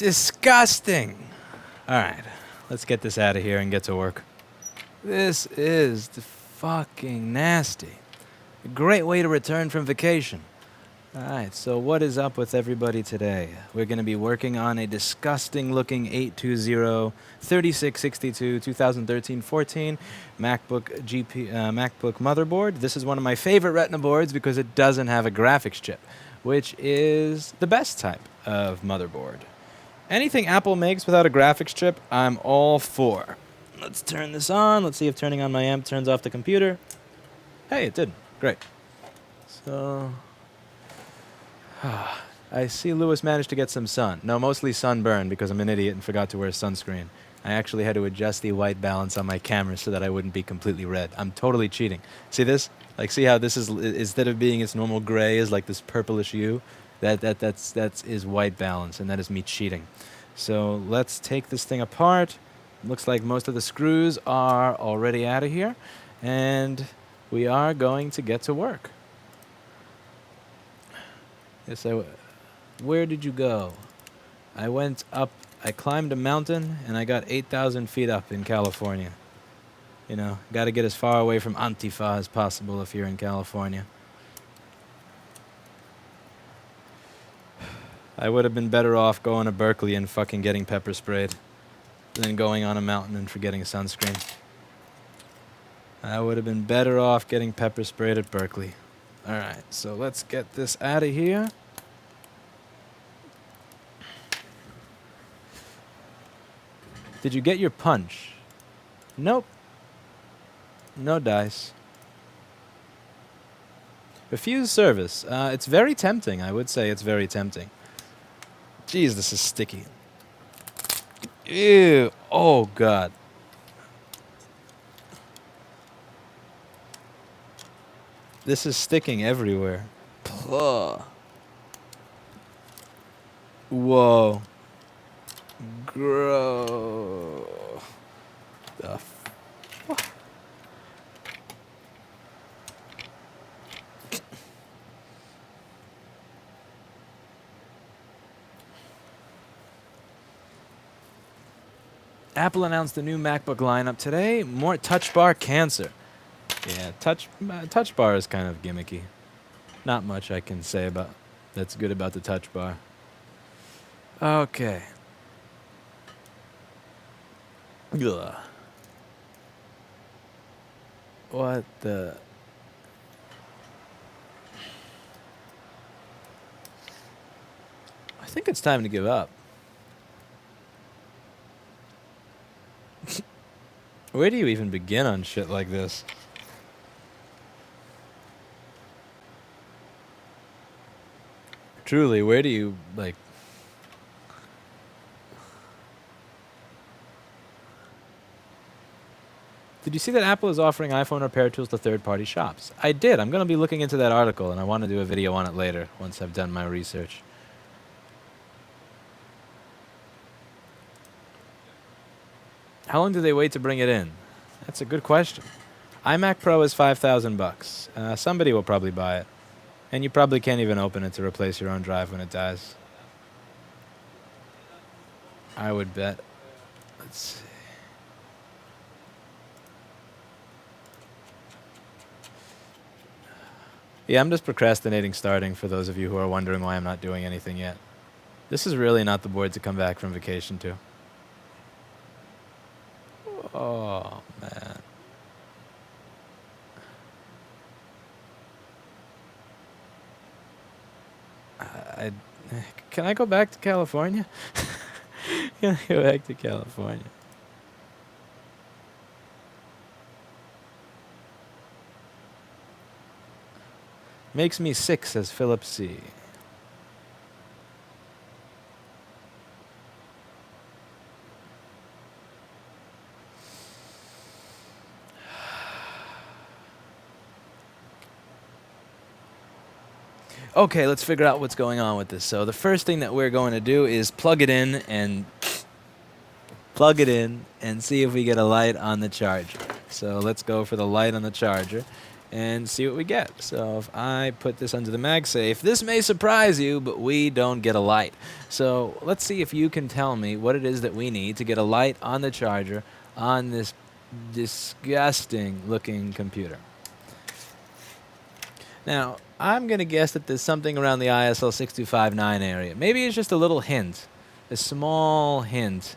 Disgusting. All right, let's get this out of here and get to work. This is fucking nasty. A great way to return from vacation. All right, so what is up with everybody today? We're going to be working on a disgusting-looking 820 3662 2013-14 MacBook motherboard. This is one of my favorite Retina boards because it doesn't have a graphics chip, which is the best type of motherboard. Anything Apple makes without a graphics chip, I'm all for. Let's turn this on. Let's see if turning on my amp turns off the computer. Hey, it did. Great. So... I see Lewis managed to get some sun. No, mostly sunburn because I'm an idiot and forgot to wear sunscreen. I actually had to adjust the white balance on my camera so that I wouldn't be completely red. I'm totally cheating. See this? Like, see how this is, instead of being its normal gray, is like this purplish hue? That's white balance, and that is me cheating. So let's take this thing apart. Looks like most of the screws are already out of here, and we are going to get to work. Yes, where did you go? I went up, I climbed a mountain, and I got 8,000 feet up in California. You know, got to get as far away from Antifa as possible if you're in California. I would have been better off going to Berkeley and fucking getting pepper sprayed than going on a mountain and forgetting sunscreen. I would have been better off getting pepper sprayed at Berkeley. Alright, so let's get this out of here. Did you get your punch? Nope. No dice. Refuse service. It's very tempting. I would say it's very tempting. Jeez, this is sticky. Ew. Oh, God. This is sticking everywhere. Ugh. Whoa. Gross. The fuck? Apple announced the new MacBook lineup today. More touch bar cancer. Yeah, touch bar is kind of gimmicky. Not much I can say about that's good about the touch bar. Okay. Ugh. What the... I think it's time to give up. Where do you even begin on shit like this? Truly, where do you, like... Did you see that Apple is offering iPhone repair tools to third-party shops? I did. I'm going to be looking into that article, and I want to do a video on it later, once I've done my research. How long do they wait to bring it in? That's a good question. iMac Pro is $5,000. Somebody will probably buy it. And you probably can't even open it to replace your own drive when it dies. I would bet. Let's see. Yeah, I'm just procrastinating starting for those of you who are wondering why I'm not doing anything yet. This is really not the board to come back from vacation to. Oh, man. Can I go back to California? Can I go back to California? Makes me sick, says Philip C. Okay, let's figure out what's going on with this. So the first thing that we're going to do is plug it in and see if we get a light on the charger. So let's go for the light on the charger. and see what we get. So if I put this under the MagSafe, this may surprise you, but we don't get a light. So let's see if you can tell me what it is that we need to get a light on the charger on this disgusting looking computer. Now, I'm going to guess that there's something around the ISL 6259 area. Maybe it's just a little hint, a small hint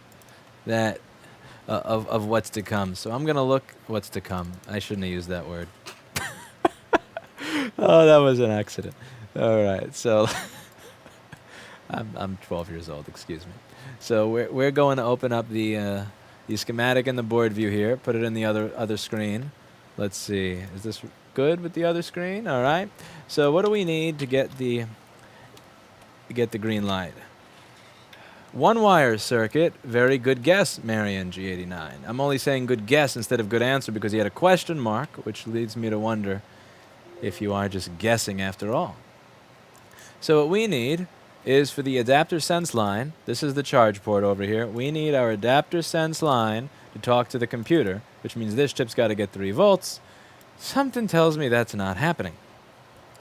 that of what's to come. So I'm going to look what's to come. I shouldn't have used that word. Oh, that was an accident. All right, so I'm 12 years old, excuse me. So we're going to open up the schematic in the board view here, put it in the other screen. Let's see, is this good with the other screen? All right. So what do we need to get the green light? One wire circuit. Very good guess, Marion G89. I'm only saying good guess instead of good answer because he had a question mark, which leads me to wonder if you are just guessing after all. So what we need is for the adapter sense line. This is the charge port over here. We need our adapter sense line to talk to the computer, which means this chip's got to get 3 volts. Something tells me that's not happening.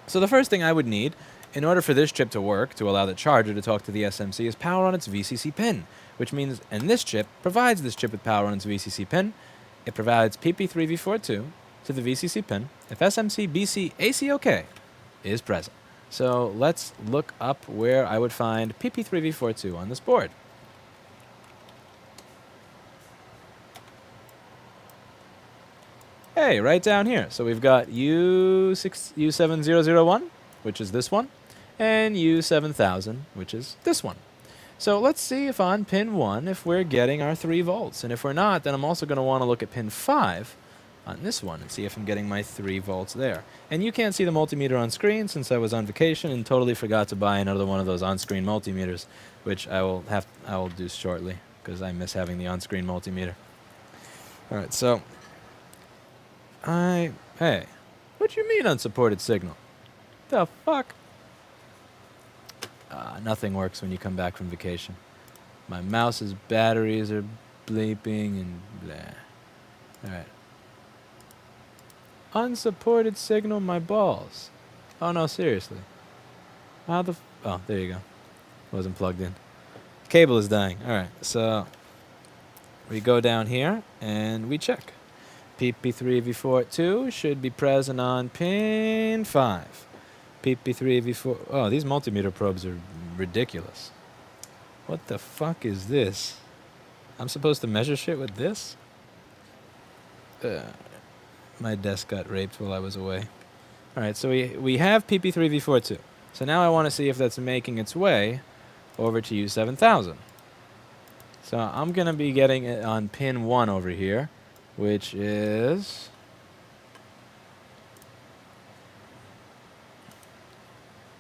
So the first thing I would need in order for this chip to work, to allow the charger to talk to the SMC, is power on its VCC pin, which means, and this chip provides this chip with power on its VCC pin. It provides PP3V42 to the VCC pin if SMC BC ACOK is present. So let's look up where I would find PP3V42 on this board. Hey, right down here. So we've got U7001, which is this one, and U7000, which is this one. So let's see if on pin 1, if we're getting our 3 volts. And if we're not, then I'm also going to want to look at pin 5 on this one and see if I'm getting my 3 volts there. And you can't see the multimeter on screen since I was on vacation and totally forgot to buy another one of those on-screen multimeters, which I will do shortly because I miss having the on-screen multimeter. All right, so hey, what you mean unsupported signal? The fuck? Nothing works when you come back from vacation. My mouse's batteries are bleeping and blah. Alright. Unsupported signal, my balls. Oh no, seriously. How the oh, there you go. Wasn't plugged in. Cable is dying. Alright, so we go down here and we check. PP3V42 should be present on pin 5. PP3V4. Oh, these multimeter probes are ridiculous. What the fuck is this? I'm supposed to measure shit with this? My desk got raped while I was away. Alright, so we have PP3V42. So now I want to see if that's making its way over to U7000. So I'm going to be getting it on pin 1 over here, which is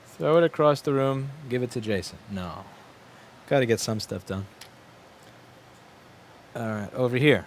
throw it across the room, give it to Jason. No. Got to get some stuff done. All right, over here.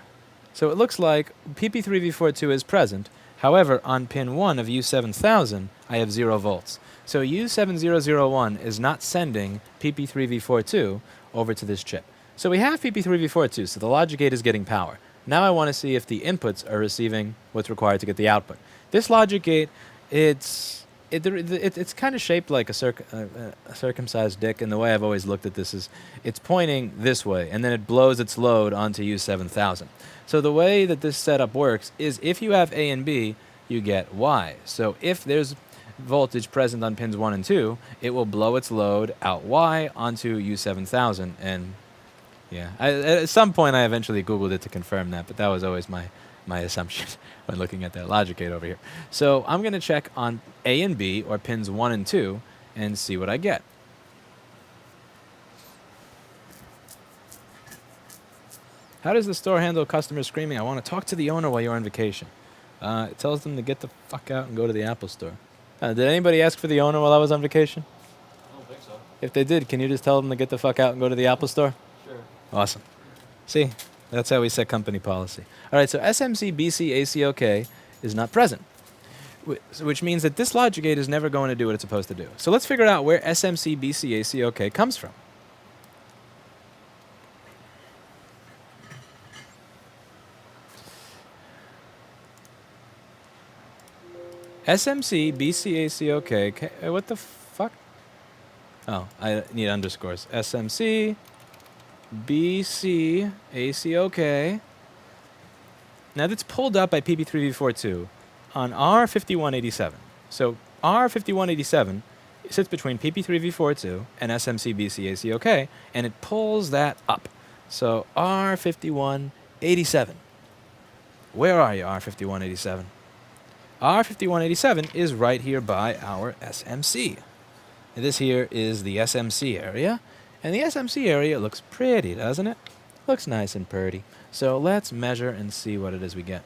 So it looks like PP3V42 is present. However, on pin 1 of U7000, I have 0 volts. So U7001 is not sending PP3V42 over to this chip. So we have PP3V42, so the logic gate is getting power. Now I want to see if the inputs are receiving what's required to get the output. This logic gate, it's kind of shaped like a circumcised dick, and the way I've always looked at this is it's pointing this way, and then it blows its load onto U7000. So the way that this setup works is if you have A and B, you get Y. So if there's voltage present on pins 1 and 2, it will blow its load out Y onto U7000, and yeah, at some point I eventually Googled it to confirm that, but that was always my assumption when looking at that logic gate over here. So I'm going to check on A and B, or pins 1 and 2, and see what I get. How does the store handle customers screaming, "I want to talk to the owner while you're on vacation"? It tells them to get the fuck out and go to the Apple store. Did anybody ask for the owner while I was on vacation? I don't think so. If they did, can you just tell them to get the fuck out and go to the Apple store? Sure. Awesome. See, that's how we set company policy. All right, so SMC BC ACOK is not present, which means that this logic gate is never going to do what it's supposed to do. So let's figure out where SMC BC ACOK comes from. SMC, BCACOK. What the fuck? Oh, I need underscores. SMC, BCACOK. Now that's pulled up by PP3V42 on R5187. So R5187 sits between PP3V42 and SMC-BCACOK, and it pulls that up. So R5187. Where are you, R5187? R5187 is right here by our SMC. This here is the SMC area, and the SMC area looks pretty, doesn't it? Looks nice and pretty. So let's measure and see what it is we get.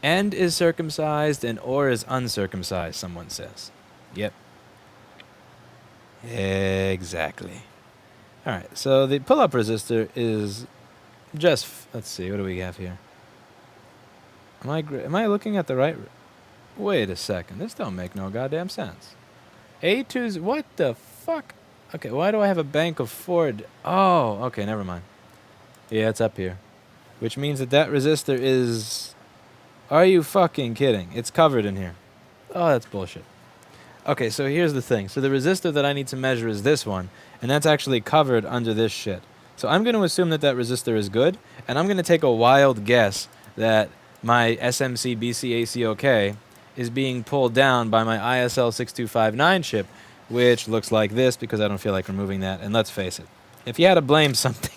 End is circumcised and or is uncircumcised, someone says. Yep. Exactly. All right, so the pull-up resistor is just, let's see, what do we have here? Am I looking at the right? Wait a second, this don't make no goddamn sense. A2's, what the fuck? Okay, why do I have a bank of Ford? Oh, okay, never mind. Yeah, it's up here. Which means that that resistor is... Are you fucking kidding? It's covered in here. Oh, that's bullshit. Okay, so here's the thing. So the resistor that I need to measure is this one, and that's actually covered under this shit. So I'm going to assume that that resistor is good, and I'm going to take a wild guess that my SMC BCACOK is being pulled down by my ISL 6259 chip, which looks like this because I don't feel like removing that. And let's face it, if you had to blame something,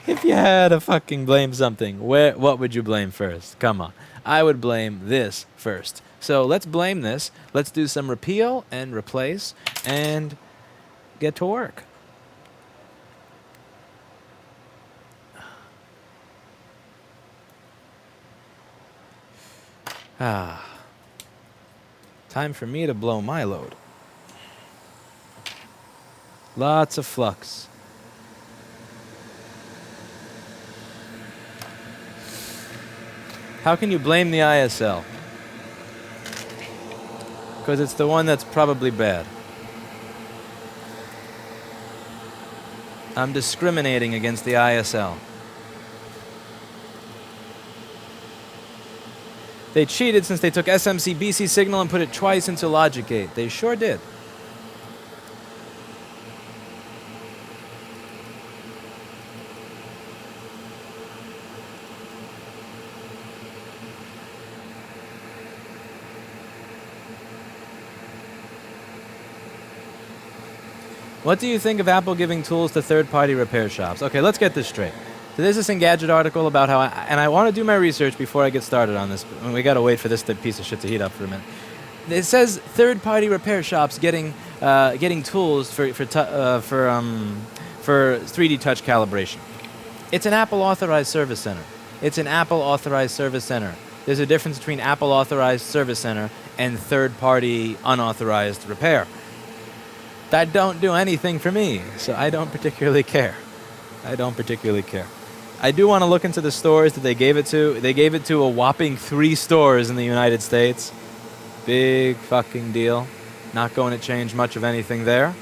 if you had to fucking blame something, what would you blame first? Come on. I would blame this first. So let's blame this. Let's do some repeal and replace and get to work. Time for me to blow my load. Lots of flux. How can you blame the ISL? Because it's the one that's probably bad. I'm discriminating against the ISL. They cheated since they took SMC BC signal and put it twice into logic gate. They sure did. What do you think of Apple giving tools to third-party repair shops? Okay, let's get this straight. So there's this Engadget article about how, and I want to do my research before I get started on this, but we got to wait for this piece of shit to heat up for a minute. It says third-party repair shops getting tools for 3D touch calibration. It's an Apple authorized service center. It's an Apple authorized service center. There's a difference between Apple authorized service center and third-party unauthorized repair. That don't do anything for me, so I don't particularly care. I don't particularly care. I do want to look into the stores that they gave it to. They gave it to a whopping 3 stores in the United States. Big fucking deal. Not going to change much of anything there.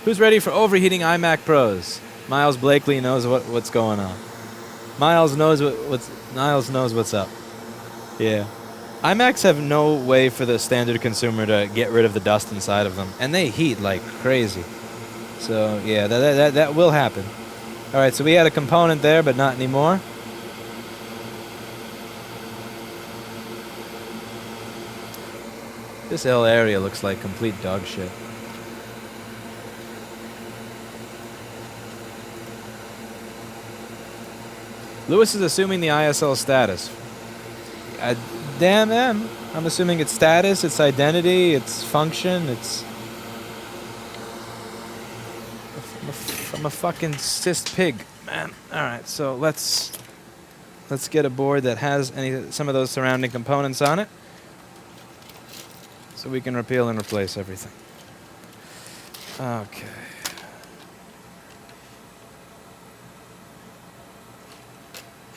Who's ready for overheating iMac Pros? Miles Blakely knows what's going on. Miles knows what's up. Yeah. iMacs have no way for the standard consumer to get rid of the dust inside of them, and they heat like crazy. So yeah, that will happen. All right, so we had a component there, but not anymore. This whole area looks like complete dog shit. Lewis is assuming the ISL status. Damn them. I'm assuming its status, its identity, its function, its... I'm a fucking cis pig, man. Alright, so let's get a board that has some of those surrounding components on it, so we can repeal and replace everything. Okay.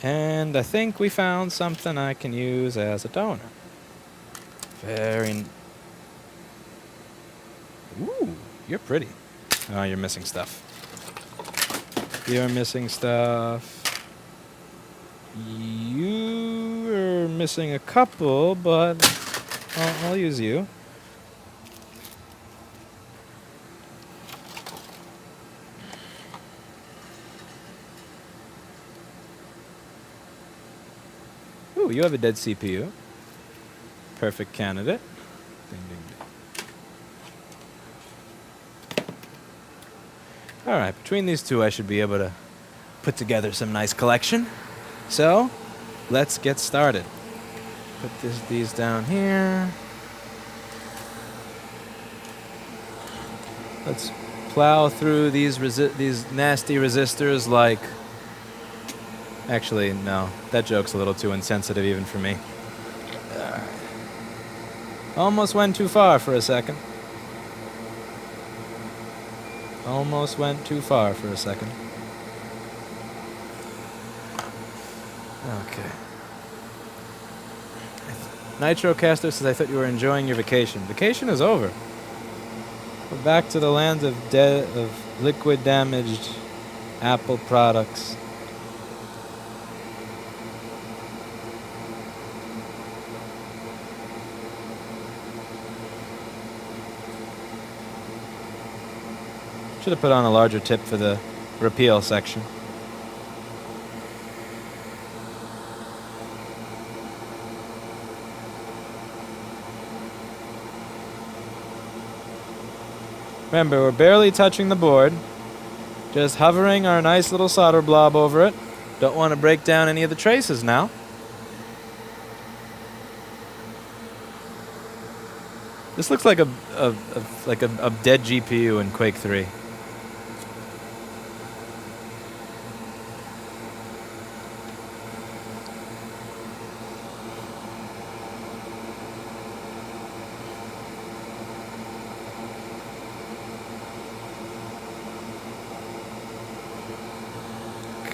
And I think we found something I can use as a donor. Ooh, You're pretty. Oh, you're missing stuff. You're missing stuff. You're missing a couple, but I'll use you. Ooh, you have a dead CPU. Perfect candidate. Ding, ding, ding. All right, between these two, I should be able to put together some nice collection. So, let's get started. Put these down here. Let's plow through these nasty resistors like... Actually, no. That joke's a little too insensitive even for me. Almost went too far for a second. Almost went too far for a second. Okay. Nitrocaster says, I thought you were enjoying your vacation. Vacation is over. We're back to the land of liquid damaged Apple products. Should have put on a larger tip for the repeal section. Remember, we're barely touching the board. Just hovering our nice little solder blob over it. Don't want to break down any of the traces now. This looks like a dead GPU in Quake 3.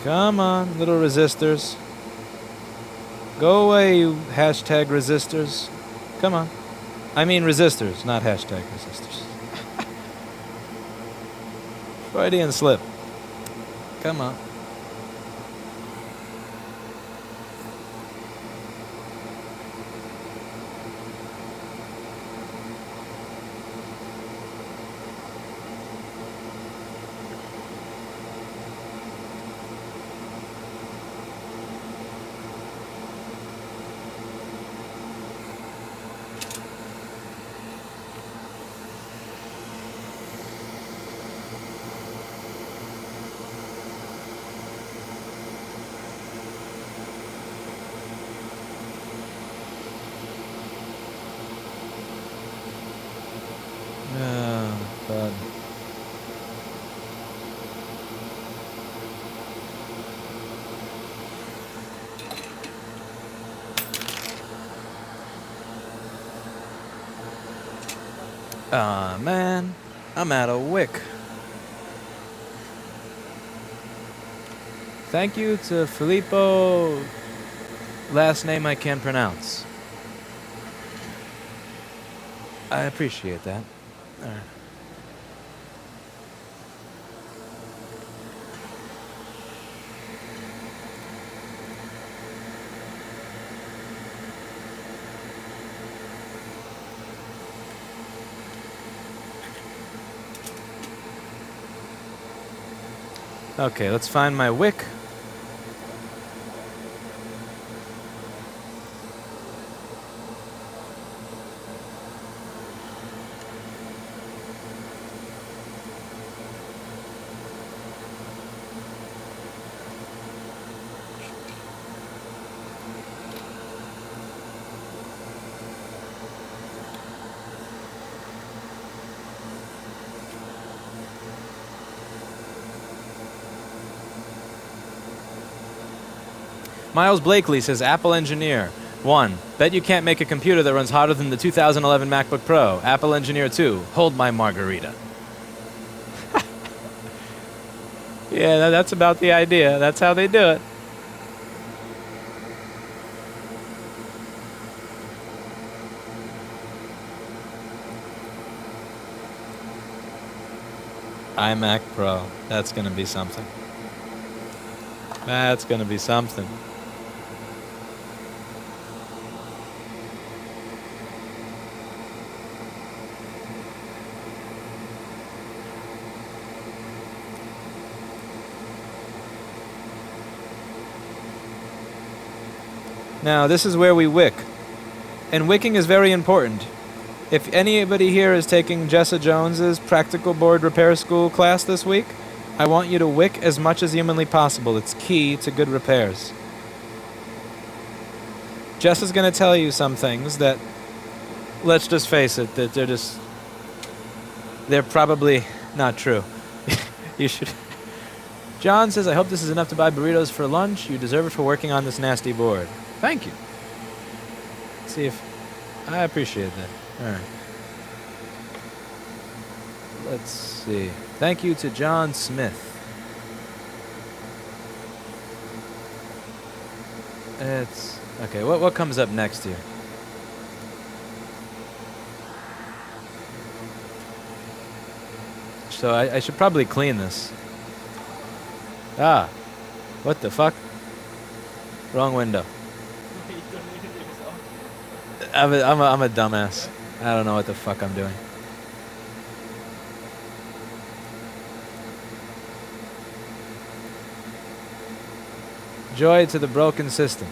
Come on, little resistors. Go away, you hashtag resistors. Come on. I mean resistors, not hashtag resistors. Freudian slip. Come on. God. Ah, man. I'm out of wick. Thank you to Filippo. Last name I can't pronounce. I appreciate that. All right. Okay, let's find my wick. Miles Blakely says, Apple engineer. 1. Bet you can't make a computer that runs hotter than the 2011 MacBook Pro. Apple engineer 2. Hold my margarita. Yeah, that's about the idea. That's how they do it. iMac Pro. That's gonna be something. That's gonna be something. Now, this is where we wick. And wicking is very important. If anybody here is taking Jessa Jones's Practical Board Repair School class this week, I want you to wick as much as humanly possible. It's key to good repairs. Jess is going to tell you some things that, let's just face it, that they're probably not true. You should... John says, I hope this is enough to buy burritos for lunch. You deserve it for working on this nasty board. Thank you. Let's see if... I appreciate that. Alright. Let's see. Thank you to John Smith. It's... Okay, what comes up next here? So I should probably clean this. Ah. What the fuck? Wrong window. I'm a dumbass. I don't know what the fuck I'm doing. Joy to the broken system.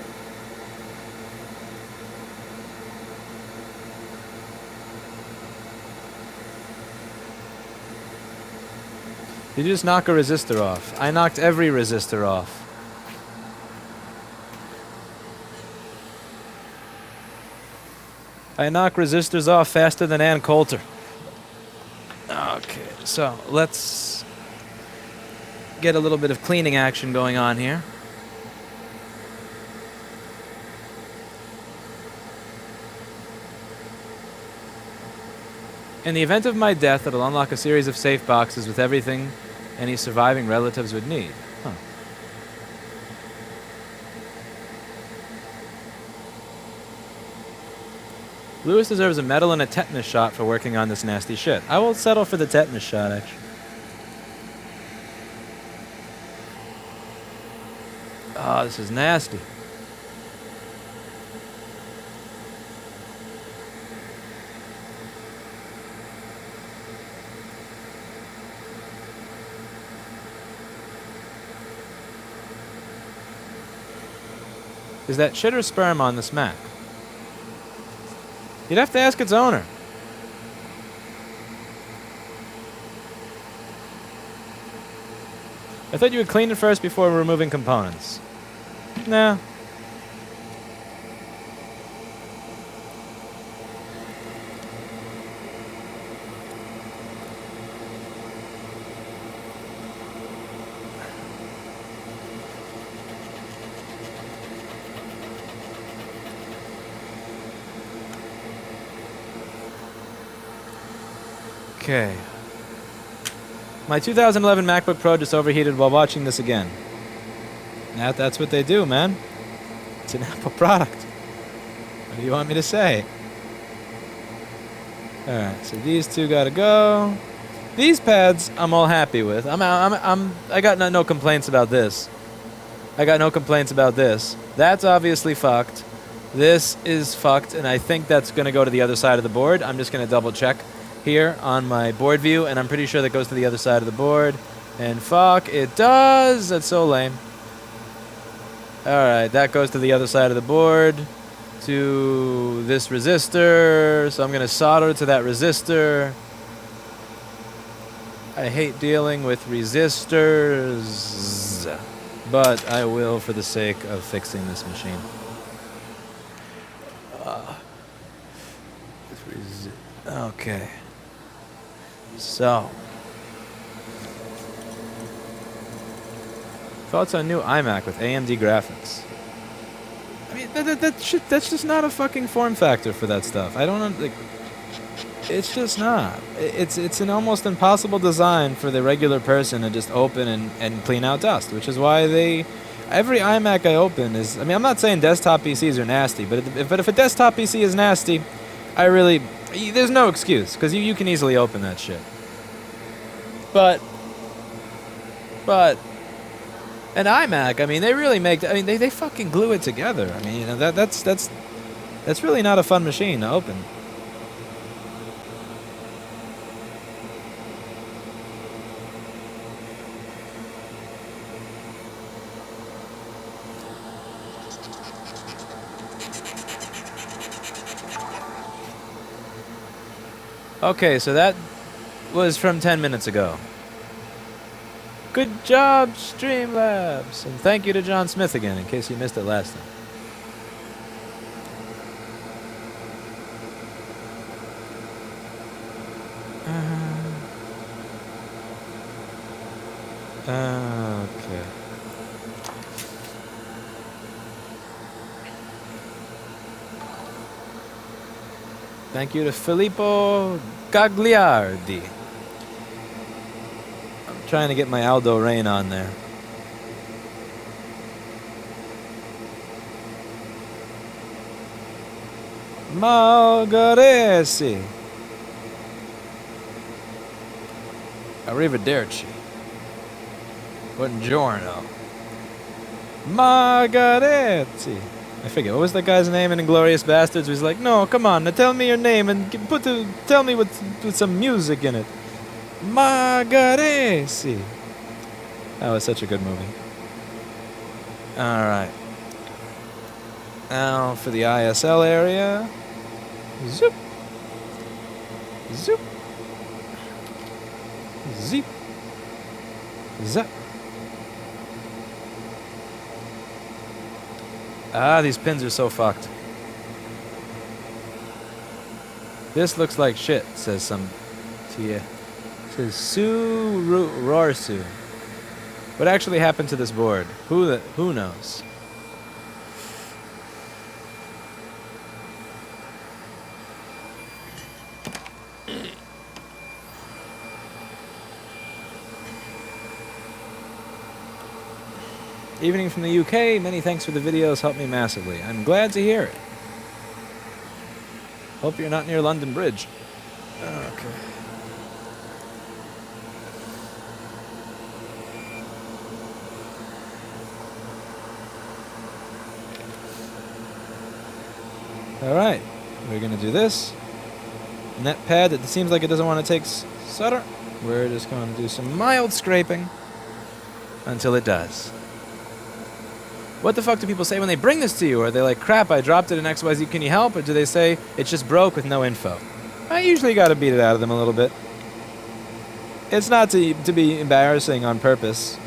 Did you just knock a resistor off? I knocked every resistor off. I knock resistors off faster than Ann Coulter. Okay, so let's get a little bit of cleaning action going on here. In the event of my death, it'll unlock a series of safe boxes with everything any surviving relatives would need. Huh. Lewis deserves a medal and a tetanus shot for working on this nasty shit. I will settle for the tetanus shot, actually. Oh, this is nasty. Is that shit or sperm on this Mac? You'd have to ask its owner. I thought you would clean it first before removing components. Nah. Okay. My 2011 MacBook Pro just overheated while watching this again. That's what they do, man. It's an Apple product. What do you want me to say? Alright, so these two gotta go. These pads I'm all happy with. I got no complaints about this. I got no complaints about this. That's obviously fucked. This is fucked, and I think that's gonna go to the other side of the board. I'm just gonna double check here on my board view, and I'm pretty sure that goes to the other side of the board. And fuck, it does! That's so lame. Alright, that goes to the other side of the board. To this resistor. So I'm going to solder to that resistor. I hate dealing with resistors, but I will for the sake of fixing this machine. Okay. So, thoughts on new iMac with AMD graphics? I mean, that's just not a fucking form factor for that stuff. I don't know, like, it's just not. It's an almost impossible design for the regular person to just open and clean out dust, which is why every iMac I open is, I mean, I'm not saying desktop PCs are nasty, but if a desktop PC is nasty, there's no excuse, because you can easily open that shit. But But an iMac, I mean, they really make. I mean, they fucking glue it together. I mean, you know, that's really not a fun machine to open. Okay, so that was from 10 minutes ago. Good job, Streamlabs! And thank you to John Smith again, in case you missed it last time. Okay. Thank you to Filippo Gagliardi. I'm trying to get my Aldo Rain on there. Margaresi. Arrivederci. Buongiorno. Margareti. I forget, what was that guy's name in Inglourious Bastards? He's like, no, come on, now tell me your name and tell me with some music in it. Margaresi. That was such a good movie. Alright. Now for the ISL area. Zoop. Zoop. Zip. Zap. Ah, these pins are so fucked. This looks like shit, says some Tia. Says Su Rorsu. What actually happened to this board? Who knows? Evening from the UK, many thanks for the videos, helped me massively. I'm glad to hear it. Hope you're not near London Bridge. Okay. Alright, we're going to do this. Net pad, it seems like it doesn't want to take solder. We're just going to do some mild scraping until it does. What the fuck do people say when they bring this to you? Are they like, crap, I dropped it in XYZ, can you help? Or do they say, it's just broke with no info? I usually got to beat it out of them a little bit. It's not to be embarrassing on purpose.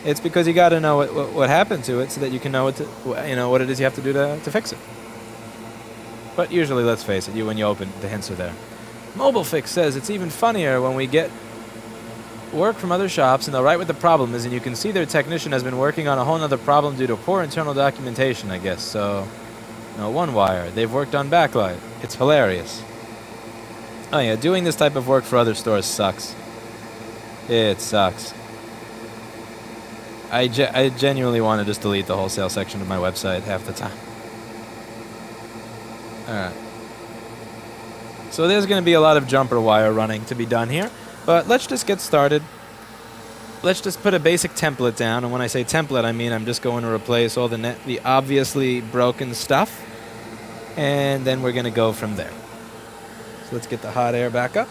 It's because you got to know what happened to it so that you can know what it is you have to do to fix it. But usually, let's face it, when you open, the hints are there. MobileFix says it's even funnier when we get work from other shops and they'll write what the problem is, and you can see their technician has been working on a whole other problem due to poor internal documentation, I guess. So, no, one wire. They've worked on backlight. It's hilarious. Oh yeah, doing this type of work for other stores sucks. It sucks. I genuinely want to just delete the wholesale section of my website half the time. Alright. So there's going to be a lot of jumper wire running to be done here. But let's just get started. Let's just put a basic template down. And when I say template, I mean I'm just going to replace all the obviously broken stuff. And then we're going to go from there. So let's get the hot air back up.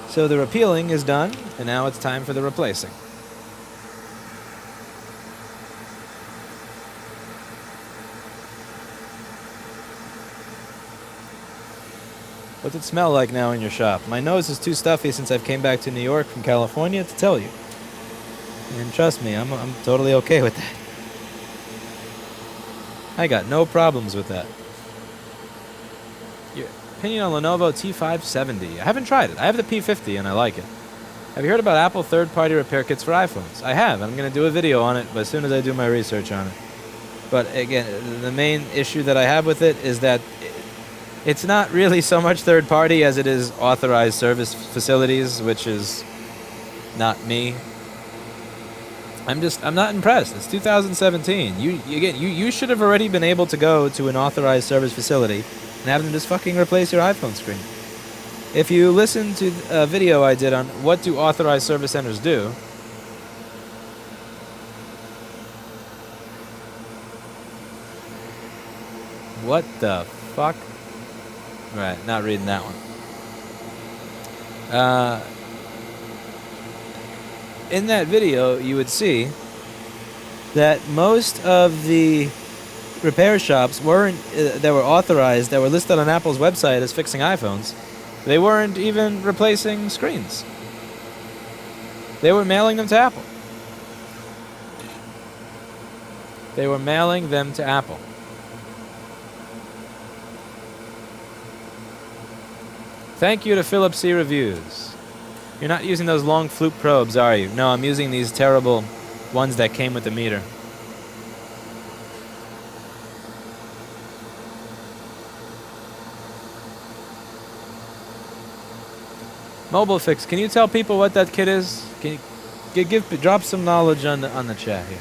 So the repealing is done. And now it's time for the replacing. What's it smell like now in your shop? My nose is too stuffy since I've came back to New York from California to tell you. And trust me, I'm totally okay with that. I got no problems with that. Your opinion on Lenovo T570? I haven't tried it. I have the P50 and I like it. Have you heard about Apple third-party repair kits for iPhones? I have. I'm going to do a video on it as soon as I do my research on it. But again, the main issue that I have with it is that it's not really so much third party as it is authorized service facilities, which is not me. I'm not impressed. It's 2017. You should have already been able to go to an authorized service facility and have them just fucking replace your iPhone screen. If you listen to a video I did on what do authorized service centers do, what the fuck? Right, not reading that one. In that video, you would see that most of the repair shops weren't that were authorized, that were listed on Apple's website as fixing iPhones. They weren't even replacing screens. They were mailing them to Apple. They were mailing them to Apple. Thank you to Philip C. Reviews. You're not using those long flute probes, are you? No, I'm using these terrible ones that came with the meter. Mobile Fix, can you tell people what that kit is? Can you drop some knowledge on the chat here?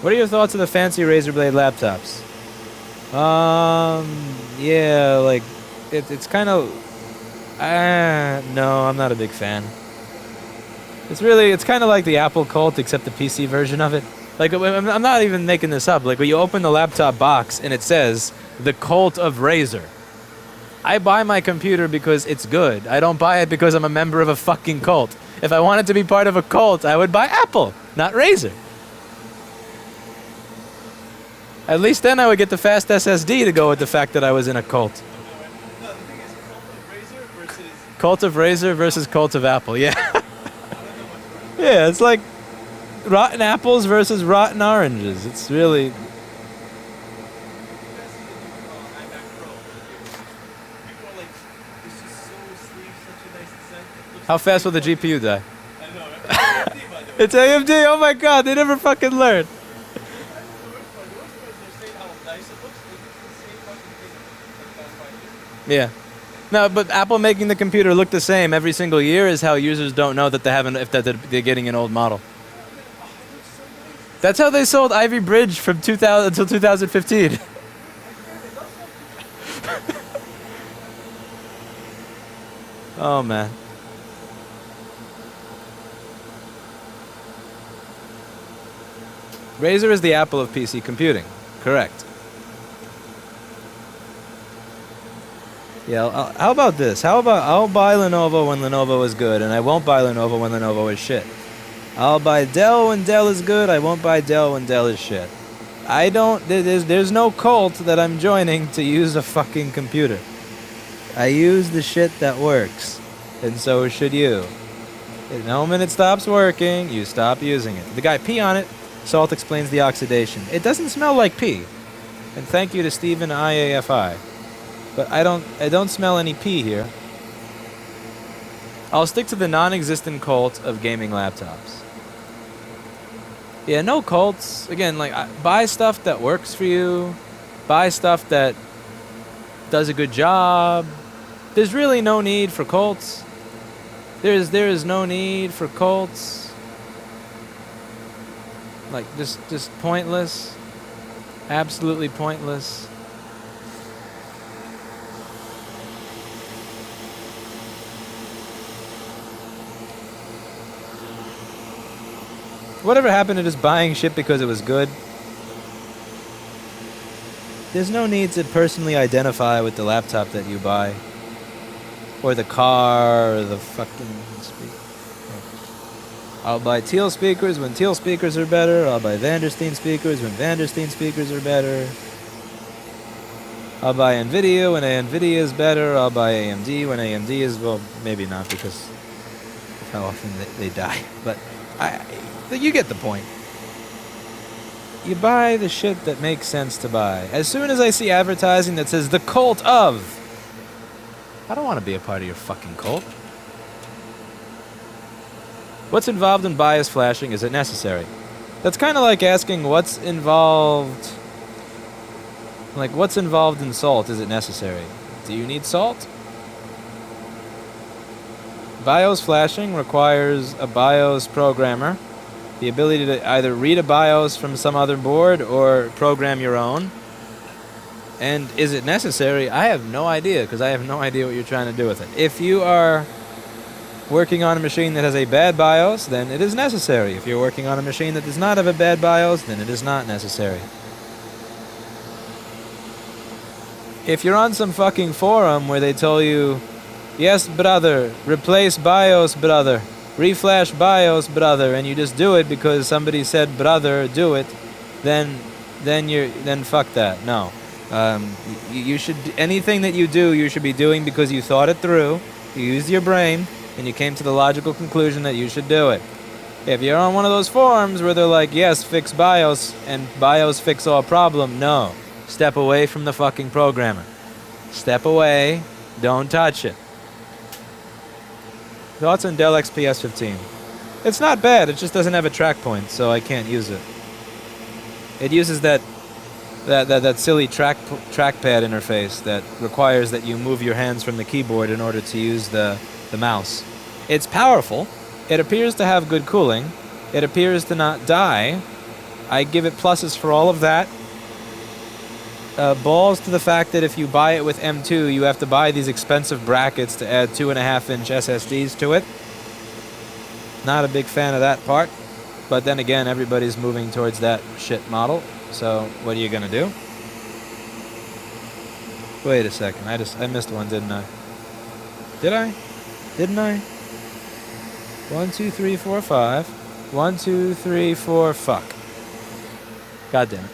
What are your thoughts on the fancy Razer Blade laptops? Yeah, like it's kind of no, I'm not a big fan. It's kind of like the Apple cult, except the PC version of it. Like, I'm not even making this up. Like, when you open the laptop box and it says the cult of Razer. I buy my computer because it's good. I don't buy it because I'm a member of a fucking cult. If I wanted to be part of a cult, I would buy Apple, not Razer. At least then I would get the fast SSD to go with the fact that I was in a cult. No, the thing is, Cult of Razer versus Cult of Apple, yeah. Yeah, it's like rotten apples versus rotten oranges. It's really... How fast will the GPU die? I know, right? It's AMD, oh my god, they never fucking learn. Yeah. No, but Apple making the computer look the same every single year is how users don't know that they haven't, if that they're getting an old model. That's how they sold Ivy Bridge from 2000 until 2015. Oh man. Razer is the Apple of PC computing. Correct. Yeah, how about this? How about I'll buy Lenovo when Lenovo is good, and I won't buy Lenovo when Lenovo is shit. I'll buy Dell when Dell is good, I won't buy Dell when Dell is shit. There's no cult that I'm joining to use a fucking computer. I use the shit that works, and so should you. The moment it stops working, you stop using it. The guy pee on it, salt explains the oxidation. It doesn't smell like pee. And thank you to Stephen IAFI. But I don't smell any pee here. I'll stick to the non-existent cult of gaming laptops. Yeah, no cults. Again, like, buy stuff that works for you. Buy stuff that does a good job. There's really no need for cults. There is no need for cults. Like, just pointless. Absolutely pointless. Whatever happened to just buying shit because it was good? There's no need to personally identify with the laptop that you buy. Or the car, or the fucking speaker. I'll buy Teal speakers when Teal speakers are better. I'll buy Vandersteen speakers when Vandersteen speakers are better. I'll buy NVIDIA when NVIDIA is better. I'll buy AMD when AMD is, well, maybe not because of how often they die. But you get the point. You buy the shit that makes sense to buy. As soon as I see advertising that says the cult of, I don't want to be a part of your fucking cult. What's involved in bias flashing? Is it necessary? That's kind of like asking what's involved. Like, what's involved in salt? Is it necessary? Do you need salt? BIOS flashing requires a BIOS programmer. The ability to either read a BIOS from some other board or program your own. And is it necessary? I have no idea, because I have no idea what you're trying to do with it. If you are working on a machine that has a bad BIOS, then it is necessary. If you're working on a machine that does not have a bad BIOS, then it is not necessary. If you're on some fucking forum where they tell you, yes, brother, replace BIOS, brother, reflash BIOS, brother, and you just do it because somebody said, brother, do it, then fuck that. No. You should, anything that you do, you should be doing because you thought it through, you used your brain, and you came to the logical conclusion that you should do it. If you're on one of those forums where they're like, yes, fix BIOS, and BIOS fix all problem, no. Step away from the fucking programmer. Step away, don't touch it. Thoughts on Dell XPS 15? It's not bad, it just doesn't have a track point, so I can't use it. It uses that silly trackpad interface that requires that you move your hands from the keyboard in order to use the mouse. It's powerful. It appears to have good cooling. It appears to not die. I give it pluses for all of that. Balls to the fact that if you buy it with M2, you have to buy these expensive brackets to add 2.5-inch SSDs to it. Not a big fan of that part. But then again, everybody's moving towards that shit model. So, what are you gonna do? Wait a second, I missed one, didn't I? Did I? Didn't I? 1, 2, 3, 4, 5. 1, 2, 3, 4, fuck. God damn it.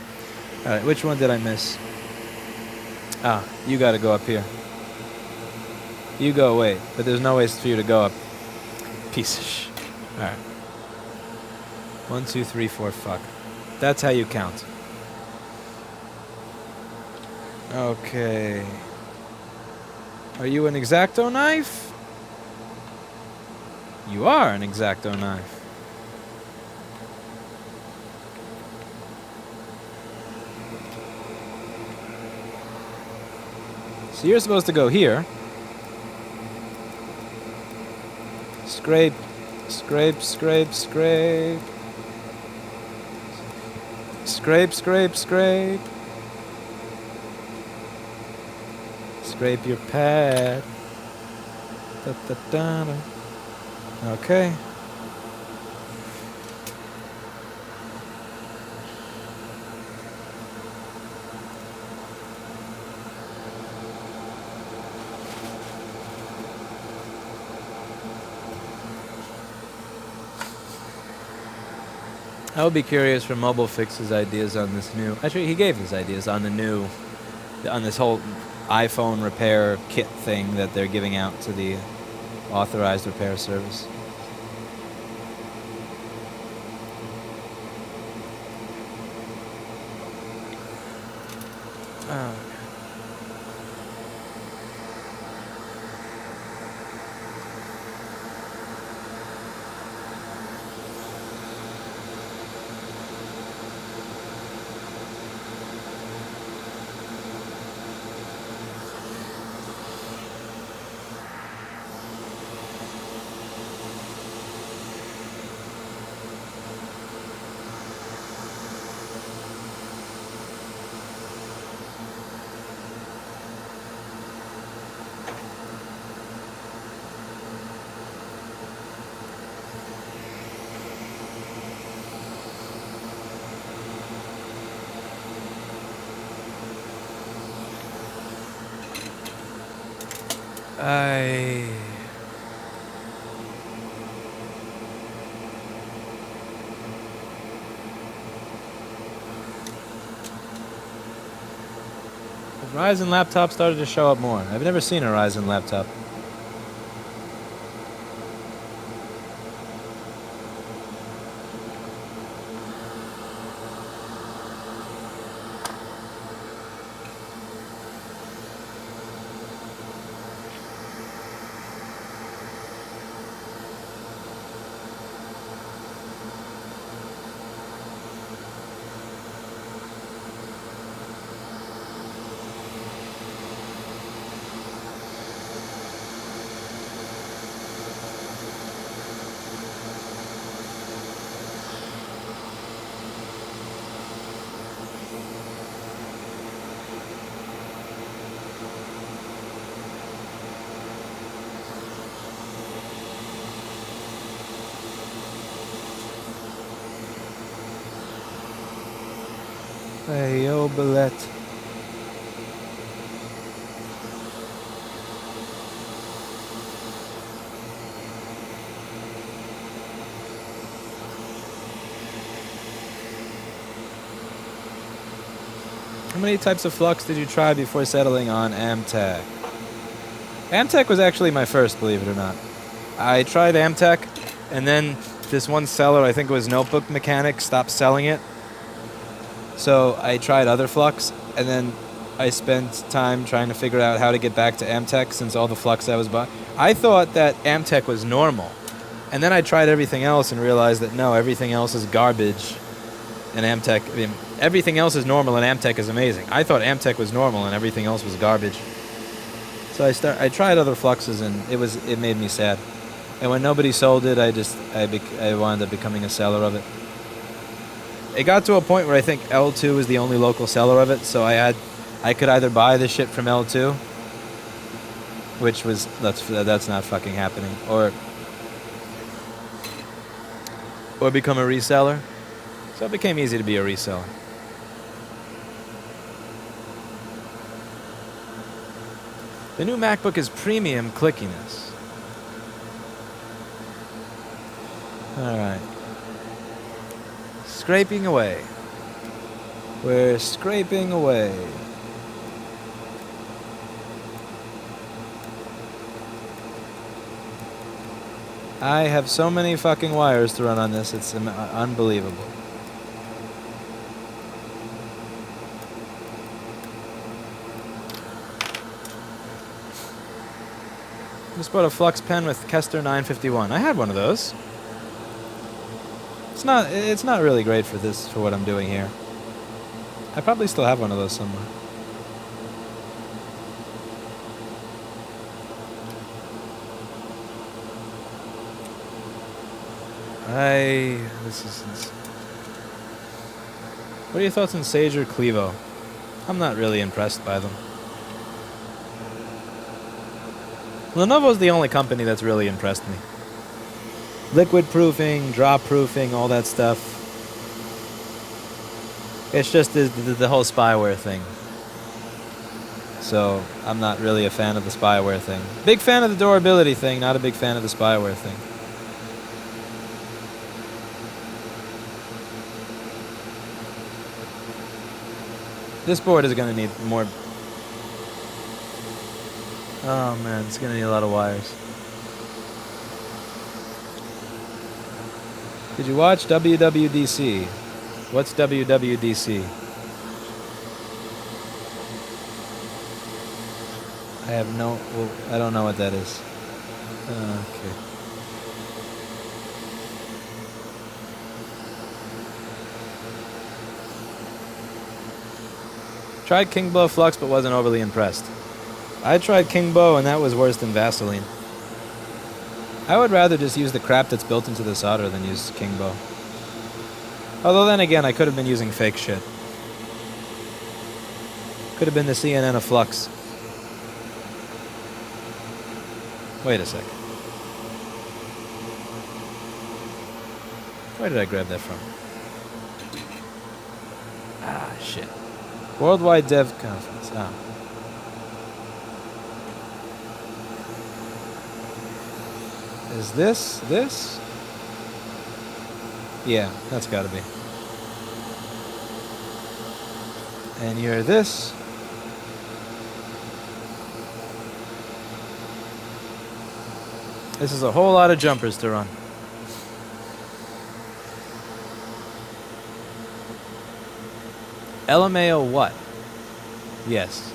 Alright, which one did I miss? Ah, you gotta go up here. You go away, but there's no ways for you to go up. Piece of shit. Alright. 1, 2, 3, 4, fuck. That's how you count. Okay. Are you an X-Acto knife? You are an X-Acto knife. So you're supposed to go here. Scrape, scrape, scrape, scrape. Scrape, scrape, scrape. Scrape your pad. Da, da, da, da. Okay. I would be curious for Mobile Fix's ideas on this new. Actually, he gave his ideas on this whole iPhone repair kit thing that they're giving out to the authorized repair service. Ryzen laptop started to show up more. I've never seen a Ryzen laptop. Hey, yo, Bullet. How many types of flux did you try before settling on Amtech? Amtech was actually my first, believe it or not. I tried Amtech, and then this one seller, I think it was Notebook Mechanic, stopped selling it. So I tried other flux, and then I spent time trying to figure out how to get back to Amtech since all the flux I was buying. I thought that Amtech was normal. And then I tried everything else and realized that no, everything else is garbage. And Amtech, I mean, everything else is normal and Amtech is amazing. I thought Amtech was normal and everything else was garbage. So I tried other fluxes and it made me sad. And when nobody sold it, I wound up becoming a seller of it. It got to a point where I think L2 was the only local seller of it, so I could either buy the shit from L2, which was that's not fucking happening, or become a reseller. So it became easy to be a reseller. The new MacBook is premium clickiness. Alright. Scraping away. We're scraping away. I have so many fucking wires to run on this, it's unbelievable. Just bought a flux pen with Kester 951. I had one of those. It's not really great for what I'm doing here. I probably still have one of those somewhere. What are your thoughts on Sage or Clevo? I'm not really impressed by them. Lenovo's the only company that's really impressed me. Liquid proofing, drop proofing, all that stuff. It's just the whole spyware thing. So I'm not really a fan of the spyware thing. Big fan of the durability thing, not a big fan of the spyware thing. This board is going to need more. Oh man, it's going to need a lot of wires. Did you watch WWDC? What's WWDC? I don't know what that is. Okay. Tried King Bow Flux but wasn't overly impressed. I tried King Bow and that was worse than Vaseline. I would rather just use the crap that's built into the solder than use King Bow. Although then again, I could have been using fake shit. Could have been the CNN of Flux. Wait a sec. Where did I grab that from? Ah, shit. Worldwide Dev Conference. Ah. Is this? Yeah, that's gotta be. And you're this. This is a whole lot of jumpers to run. LMAO what? Yes.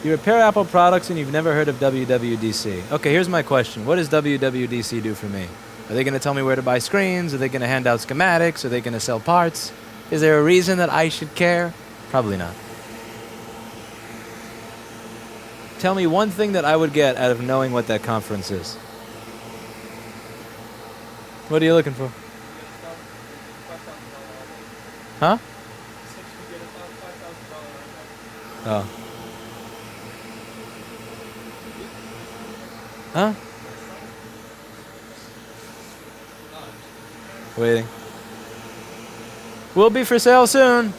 You repair Apple products and you've never heard of WWDC. Okay, here's my question. What does WWDC do for me? Are they going to tell me where to buy screens? Are they going to hand out schematics? Are they going to sell parts? Is there a reason that I should care? Probably not. Tell me one thing that I would get out of knowing what that conference is. What are you looking for? Huh? Oh. Huh? Waiting. Will be for sale soon.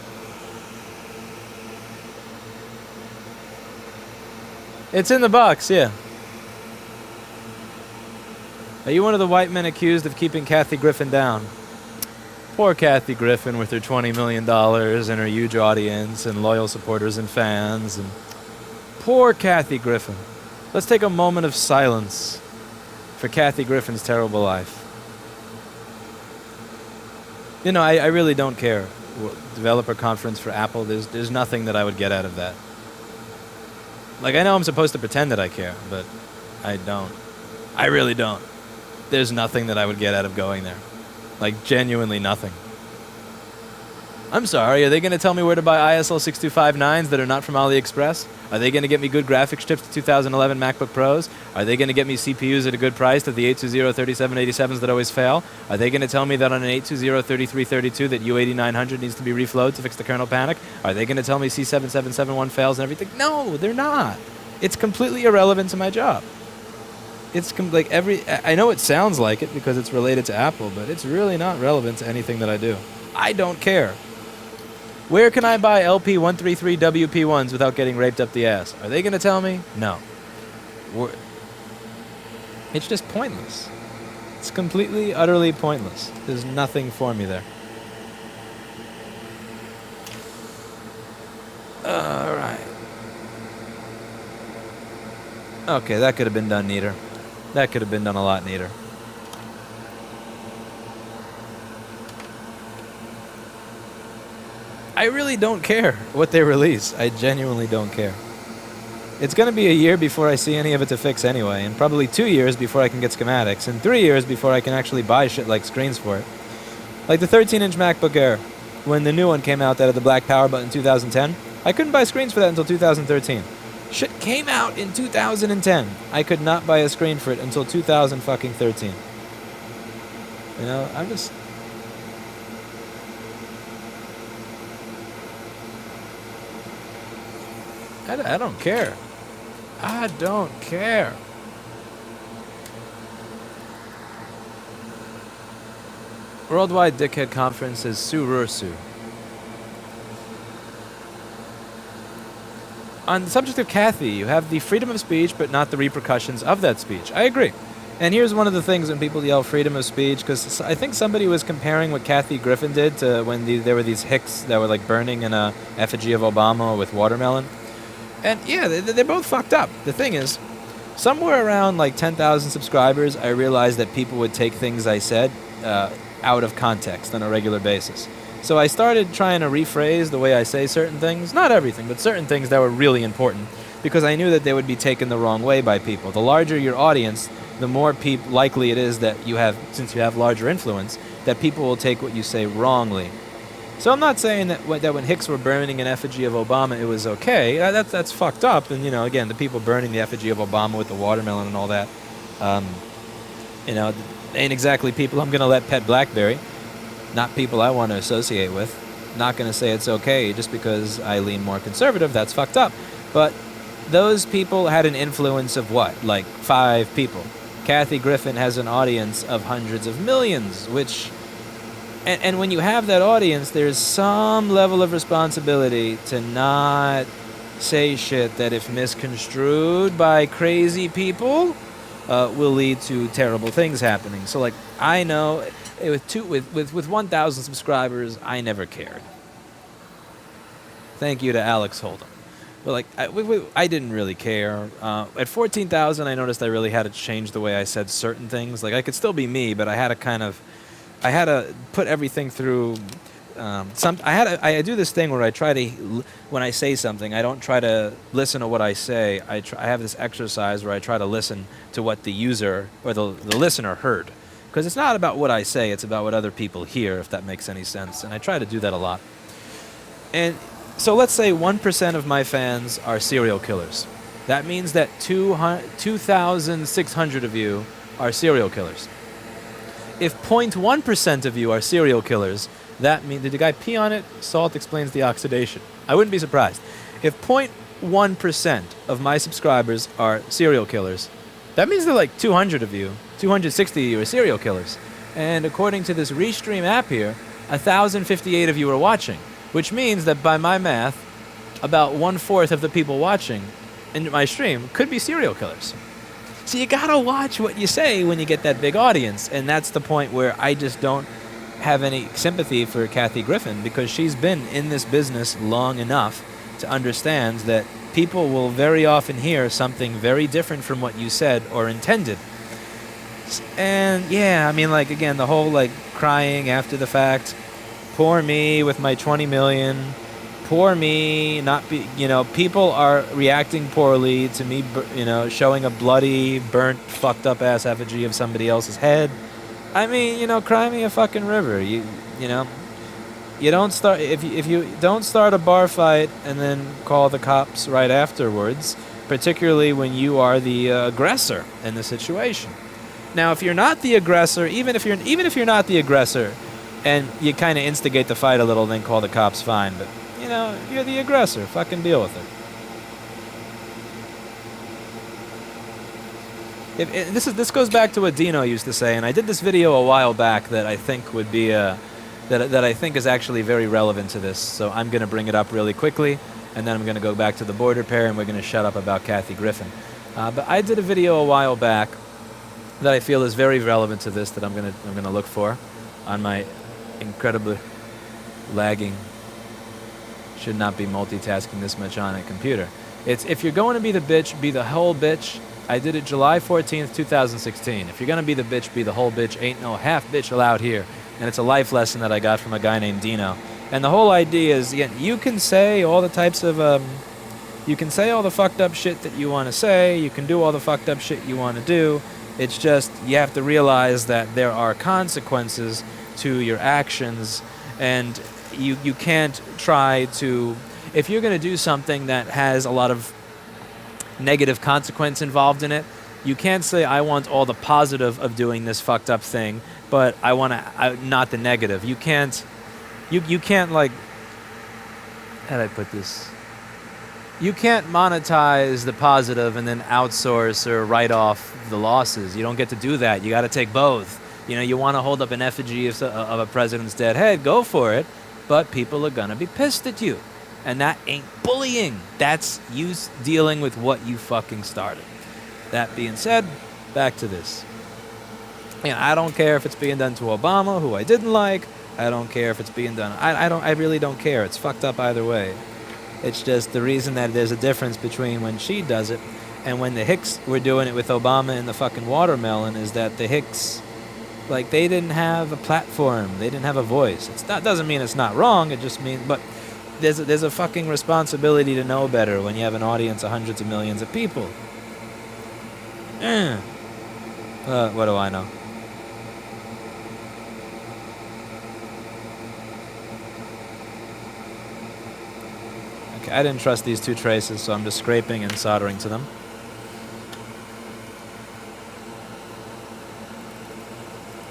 It's in the box, yeah. Are you one of the white men accused of keeping Kathy Griffin down? Poor Kathy Griffin with her $20 million and her huge audience and loyal supporters and fans. And poor Kathy Griffin. Let's take a moment of silence for Kathy Griffin's terrible life. You know, I really don't care. Developer conference for Apple, there's nothing that I would get out of that. Like, I know I'm supposed to pretend that I care, but I don't. I really don't. There's nothing that I would get out of going there. Like, genuinely nothing. I'm sorry, are they going to tell me where to buy ISL 6259s that are not from AliExpress? Are they going to get me good graphics chips to 2011 MacBook Pros? Are they going to get me CPUs at a good price to the 820-3787s that always fail? Are they going to tell me that on an 820-3332 that U8900 needs to be reflowed to fix the kernel panic? Are they going to tell me C7771 fails and everything? No, they're not. It's completely irrelevant to my job. It's like I know it sounds like it because it's related to Apple, but it's really not relevant to anything that I do. I don't care. Where can I buy LP133 WP1s without getting raped up the ass? Are they going to tell me? No. It's just pointless. It's completely, utterly pointless. There's nothing for me there. All right. Okay, that could have been done neater. That could have been done a lot neater. I really don't care what they release. I genuinely don't care. It's going to be a year before I see any of it to fix anyway, and probably 2 years before I can get schematics, and 3 years before I can actually buy shit like screens for it. Like the 13-inch MacBook Air. When the new one came out that had the black power button in 2010, I couldn't buy screens for that until 2013. Shit came out in 2010. I could not buy a screen for it until 2013. You know, I'm just... I don't care. I don't care. Worldwide Dickhead Conference is Surursu. On the subject of Kathy, you have the freedom of speech, but not the repercussions of that speech. I agree. And here's one of the things when people yell freedom of speech, because I think somebody was comparing what Kathy Griffin did to when there were these hicks that were like burning in a effigy of Obama with watermelon. And yeah, they're both fucked up. The thing is, somewhere around like 10,000 subscribers, I realized that people would take things I said out of context on a regular basis. So I started trying to rephrase the way I say certain things. Not everything, but certain things that were really important, because I knew that they would be taken the wrong way by people. The larger your audience, the more likely it is that you have, since you have larger influence, that people will take what you say wrongly. So I'm not saying that when Hicks were burning an effigy of Obama, it was okay. That's fucked up. And, you know, again, the people burning the effigy of Obama with the watermelon and all that, you know, ain't exactly people I'm going to let pet BlackBerry. Not people I want to associate with. Not going to say it's okay just because I lean more conservative. That's fucked up. But those people had an influence of what? Like 5 people. Kathy Griffin has an audience of hundreds of millions, which... And when you have that audience, there's some level of responsibility to not say shit that, if misconstrued by crazy people, will lead to terrible things happening. So, like, I know with 1,000 subscribers, I never cared. Thank you to Alex Hold'em. But like, I didn't really care. At 14,000, I noticed I really had to change the way I said certain things. Like, I could still be me, but I had to put everything through. I do this thing where I try to, when I say something, I don't try to listen to what I say. I have this exercise where I try to listen to what the user or the listener heard, because it's not about what I say; it's about what other people hear. If that makes any sense, and I try to do that a lot. And so let's say 1% of my fans are serial killers. That means that 2,600 of you are serial killers. If 0.1% of you are serial killers, that means... Did the guy pee on it? Salt explains the oxidation. I wouldn't be surprised. If 0.1% of my subscribers are serial killers, that means that like 200 of you, 260 of you are serial killers. And according to this Restream app here, 1,058 of you are watching, which means that by my math, about 1/4 of the people watching in my stream could be serial killers. So you gotta watch what you say when you get that big audience, and that's the point where I just don't have any sympathy for Kathy Griffin, because she's been in this business long enough to understand that people will very often hear something very different from what you said or intended. And yeah, I mean, like, again, the whole like crying after the fact, poor me with my 20 million, poor me, not be, you know, people are reacting poorly to me, you know, showing a bloody, burnt, fucked up ass effigy of somebody else's head. I mean, you know, cry me a fucking river. You know, you don't start, if you don't start a bar fight and then call the cops right afterwards, particularly when you are the aggressor in the situation. Now, if you're not the aggressor, even if you're not the aggressor, and you kind of instigate the fight a little, then call the cops, fine. But you know, you're the aggressor. Fucking deal with it. This goes back to what Dino used to say, and I did this video a while back that I think would be that I think is actually very relevant to this. So I'm going to bring it up really quickly, and then I'm going to go back to the border pair, and we're going to shut up about Kathy Griffin. But I did a video a while back that I feel is very relevant to this, that I'm gonna look for on my incredibly lagging, should not be multitasking this much on a computer. It's, if you're going to be the bitch, be the whole bitch. I did it July 14th, 2016. If you're gonna be the bitch, be the whole bitch. Ain't no half bitch allowed here. And it's a life lesson that I got from a guy named Dino. And the whole idea is, again, you can say all the types of, you can say all the fucked up shit that you want to say. You can do all the fucked up shit you want to do. It's just, you have to realize that there are consequences to your actions, and you can't try to, if you're going to do something that has a lot of negative consequence involved in it, you can't say, I want all the positive of doing this fucked up thing, but I want to, not the negative. You can't, you can't, like, how do I put this? You can't monetize the positive and then outsource or write off the losses. You don't get to do that. You got to take both. You know, you want to hold up an effigy of a president's dead head, go for it, but people are going to be pissed at you. And that ain't bullying. That's you dealing with what you fucking started. That being said, back to this. You know, I don't care if it's being done to Obama, who I didn't like. I don't care if it's being done. I really don't care. It's fucked up either way. It's just the reason that there's a difference between when she does it and when the Hicks were doing it with Obama and the fucking watermelon is that the Hicks, like, they didn't have a platform. They didn't have a voice. It's not, doesn't mean it's not wrong. It just means, but there's a fucking responsibility to know better when you have an audience of hundreds of millions of people. What do I know? Okay, I didn't trust these two traces, so I'm just scraping and soldering to them.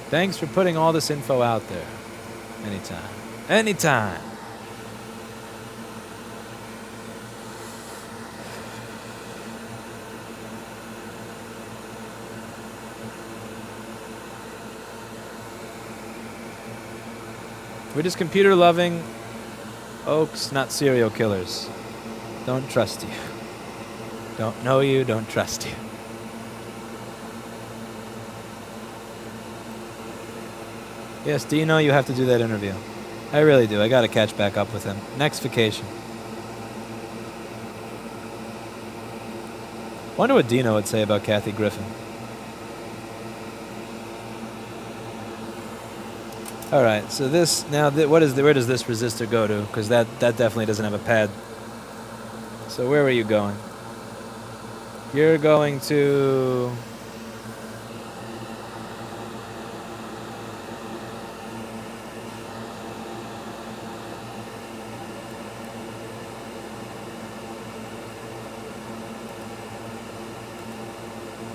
Thanks for putting all this info out there. Anytime. Anytime. We're just computer-loving oaks, not serial killers. Don't trust you. Don't know you, don't trust you. Yes, do you know you have to do that interview? I really do. I gotta catch back up with him. Next vacation. Wonder what Dino would say about Kathy Griffin. All right, so this now, where does this resistor go to? Because that definitely doesn't have a pad. So where are you going? You're going to.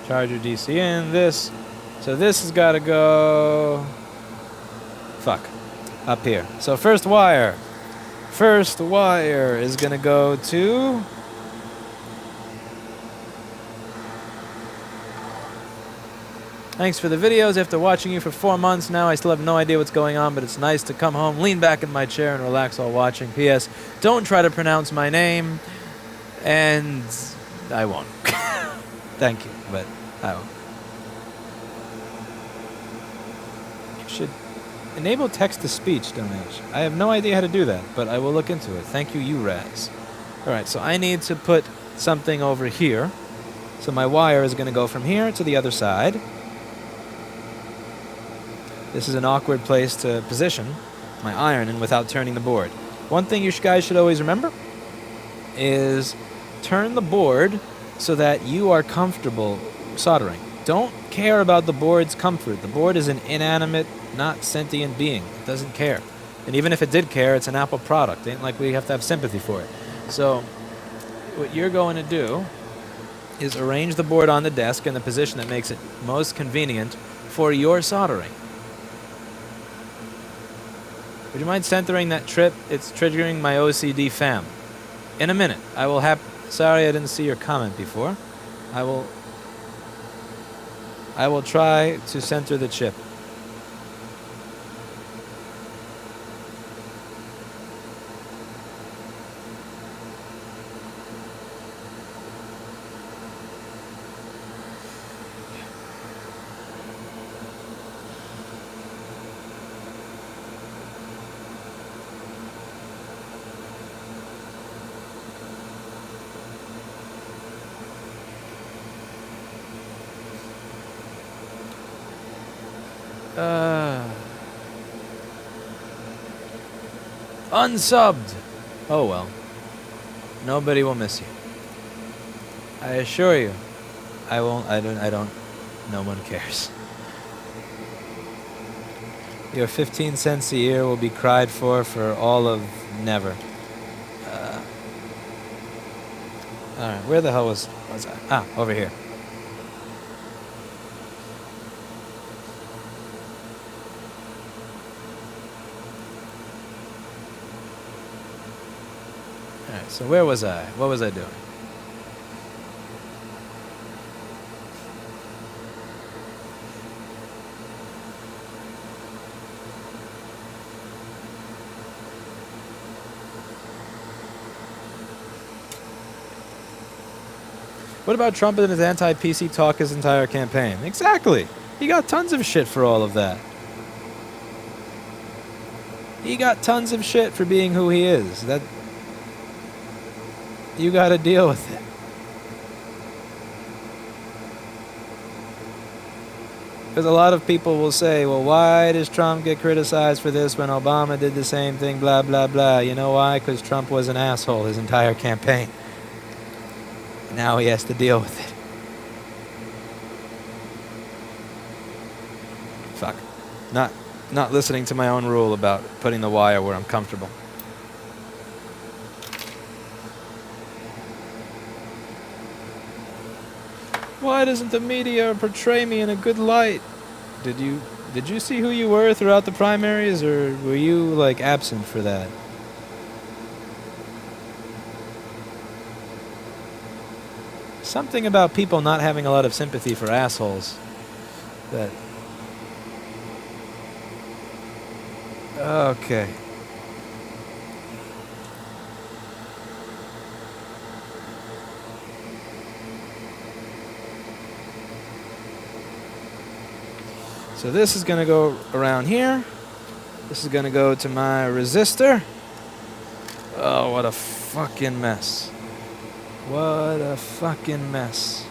Charger DC in this. So this has got to go. Fuck. Up here. So first wire. First wire is going to go to. Thanks for the videos. After watching you for 4 months now, I still have no idea what's going on, but it's nice to come home, lean back in my chair, and relax while watching. P.S. Don't try to pronounce my name, and I won't. Thank you, but I won't. You should enable text-to-speech donation. I have no idea how to do that, but I will look into it. Thank you, Uraz. All right, so I need to put something over here. So my wire is going to go from here to the other side. This is an awkward place to position my iron in without turning the board. One thing you guys should always remember is turn the board so that you are comfortable soldering. Don't care about the board's comfort. The board is an inanimate, not sentient being. It doesn't care. And even if it did care, it's an Apple product. It ain't like we have to have sympathy for it. So what you're going to do is arrange the board on the desk in the position that makes it most convenient for your soldering. Would you mind centering that trip? It's triggering my OCD fam. In a minute, I will have... Sorry I didn't see your comment before. I will try to center the chip. Unsubbed. Oh well. Nobody will miss you. I assure you. I won't. I don't. No one cares. Your 15 cents a year will be cried for all of never. Alright, where the hell was I? Ah, over here. Alright, so where was I? What was I doing? What about Trump and his anti-PC talk his entire campaign? Exactly. He got tons of shit for all of that. He got tons of shit for being who he is. That you got to deal with it. Because a lot of people will say, well, why does Trump get criticized for this when Obama did the same thing, blah, blah, blah. You know why? Because Trump was an asshole his entire campaign. Now he has to deal with it. Fuck. Not listening to my own rule about putting the wire where I'm comfortable. Why doesn't the media portray me in a good light? Did you see who you were throughout the primaries, or were you like absent for that? Something about people not having a lot of sympathy for assholes. That... Okay. So this is going to go around here. This is going to go to my resistor. Oh, what a fucking mess. What a fucking mess.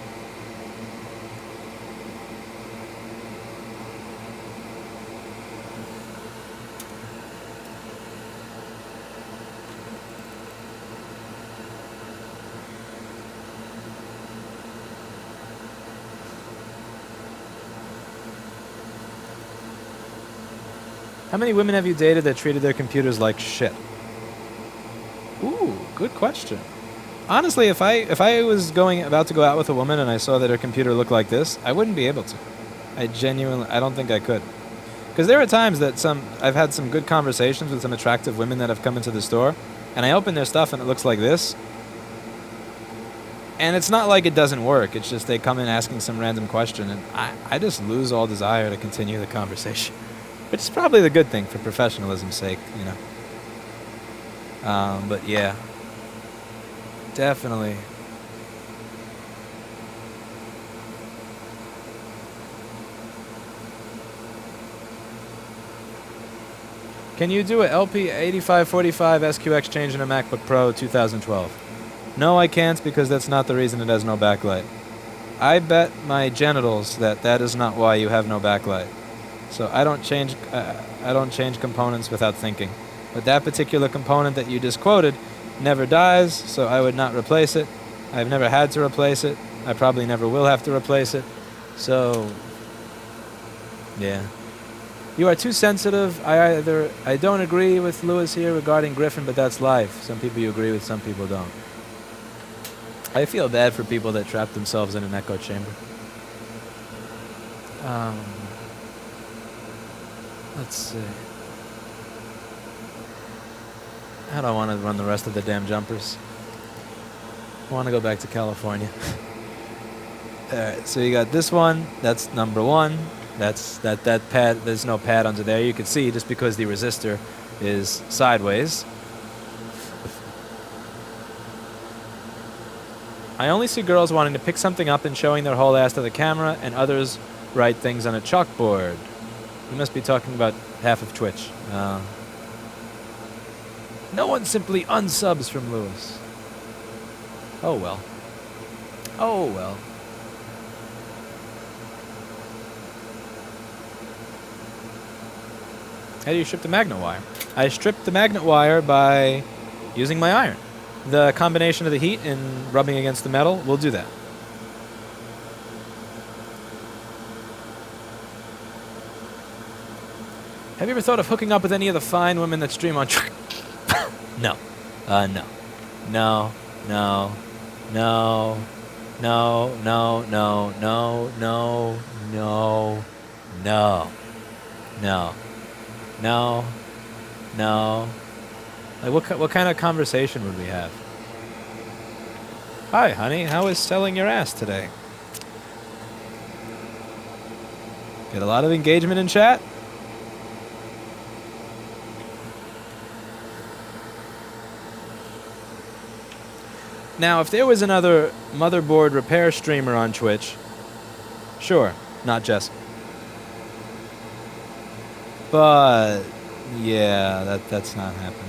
How many women have you dated that treated their computers like shit? Ooh, good question. Honestly, if I was about to go out with a woman and I saw that her computer looked like this, I wouldn't be able to. I don't think I could. Because there are times that I've had some good conversations with some attractive women that have come into the store, and I open their stuff and it looks like this. And it's not like it doesn't work. It's just they come in asking some random question, and I just lose all desire to continue the conversation. Which is probably the good thing for professionalism's sake, you know. But yeah. Definitely. Can you do a LP8545 SQ Exchange in a MacBook Pro 2012? No, I can't, because that's not the reason it has no backlight. I bet my genitals that that is not why you have no backlight. So I don't change components without thinking. But that particular component that you just quoted never dies, so I would not replace it. I've never had to replace it. I probably never will have to replace it. So, yeah. You are too sensitive. I don't agree with Lewis here regarding Griffin, but that's life. Some people you agree with, some people don't. I feel bad for people that trap themselves in an echo chamber. Let's see. I don't want to run the rest of the damn jumpers. I want to go back to California. Alright, so you got this one. That's number one. That's that pad. There's no pad under there. You can see just because the resistor is sideways. I only see girls wanting to pick something up and showing their whole ass to the camera, and others write things on a chalkboard. You must be talking about half of Twitch. No one simply unsubs from Lewis. Oh well. Oh well. How do you strip the magnet wire? I stripped the magnet wire by using my iron. The combination of the heat and rubbing against the metal will do that. Have you ever thought of hooking up with any of the fine women that stream on No. No. No. No. No. No. No. No. No. No. No. No. No. No. No. Like, what kind of conversation would we have? Hi, honey. How is selling your ass today? Get a lot of engagement in chat? Now, if there was another motherboard repair streamer on Twitch, sure, not Jess. But yeah, that's not happening.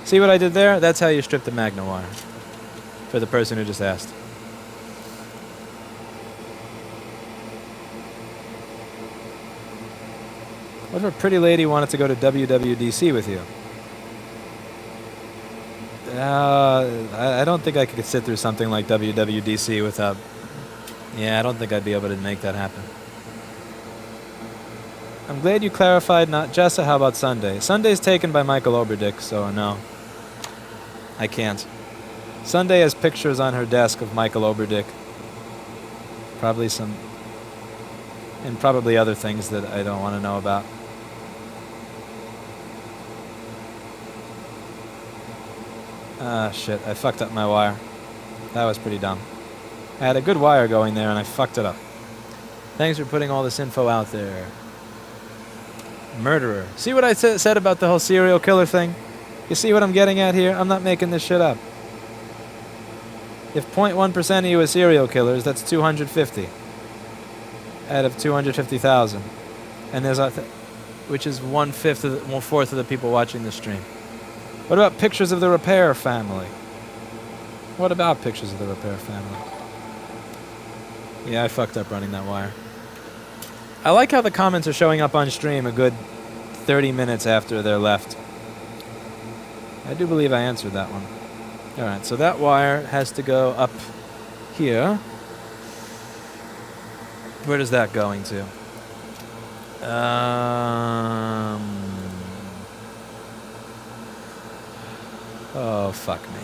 See what I did there? That's how you strip the magnet wire. For the person who just asked. What if a pretty lady wanted to go to WWDC with you? I don't think I could sit through something like WWDC without... Yeah, I don't think I'd be able to make that happen. I'm glad you clarified not Jessa. How about Sunday? Sunday's taken by Michael Oberdick, so no. I can't. Sunday has pictures on her desk of Michael Oberdick. Probably some... And probably other things that I don't want to know about. Ah, shit. I fucked up my wire. That was pretty dumb. I had a good wire going there and I fucked it up. Thanks for putting all this info out there. Murderer. See what I said about the whole serial killer thing? You see what I'm getting at here? I'm not making this shit up. If 0.1% of you are serial killers, that's 250. Out of 250,000. And there's which is 1/4 of the people watching the stream. What about pictures of the repair family? What about pictures of the repair family? Yeah, I fucked up running that wire. I like how the comments are showing up on stream a good 30 minutes after they're left. I do believe I answered that one. Alright, so that wire has to go up here. Where is that going to? Oh, fuck me.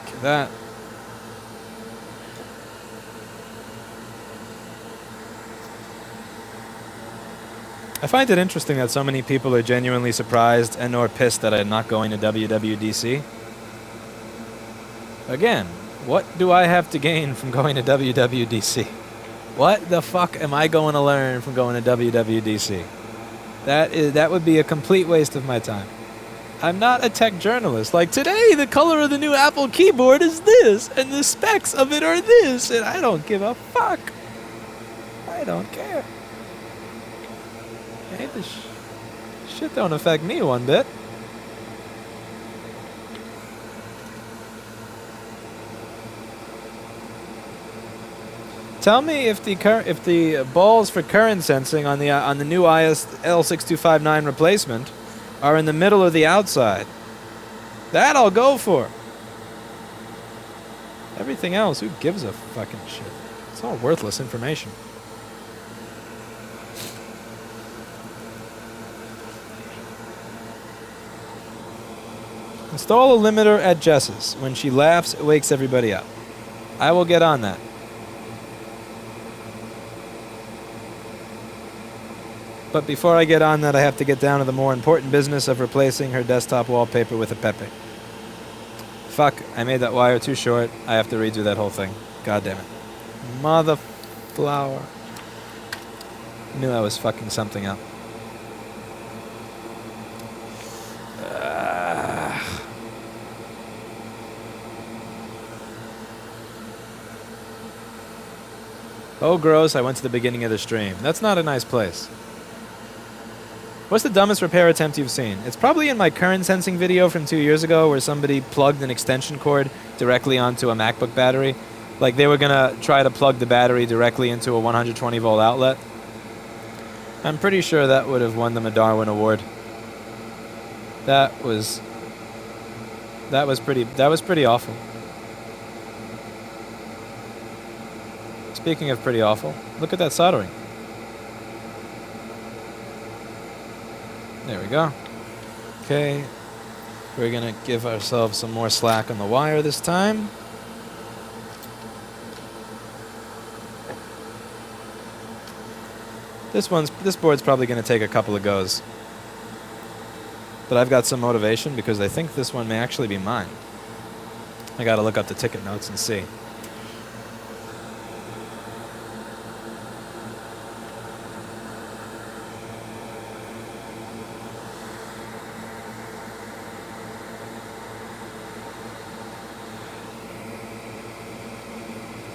Okay, that. I find it interesting that so many people are genuinely surprised and or pissed that I'm not going to WWDC. Again, what do I have to gain from going to WWDC? What the fuck am I going to learn from going to WWDC? That would be a complete waste of my time. I'm not a tech journalist. Like, today, the color of the new Apple keyboard is this, and the specs of it are this, and I don't give a fuck. I don't care. Hey, this shit don't affect me one bit. Tell me if the balls for current sensing on the new IS L6259 replacement are in the middle or the outside. That I'll go for. Everything else, who gives a fucking shit? It's all worthless information. Install a limiter at Jess's. When she laughs, it wakes everybody up. I will get on that. But before I get on that, I have to get down to the more important business of replacing her desktop wallpaper with a Pepe. Fuck, I made that wire too short. I have to redo that whole thing. God damn it. Mother flower. Knew I was fucking something up. Oh, gross, I went to the beginning of the stream. That's not a nice place. What's the dumbest repair attempt you've seen? It's probably in my current sensing video from 2 years ago where somebody plugged an extension cord directly onto a MacBook battery. Like, they were going to try to plug the battery directly into a 120 volt outlet. I'm pretty sure that would have won them a Darwin Award. That was pretty awful. Speaking of pretty awful, look at that soldering. There we go. Okay, we're gonna give ourselves some more slack on the wire this time. This board's probably gonna take a couple of goes. But I've got some motivation because I think this one may actually be mine. I gotta look up the ticket notes and see.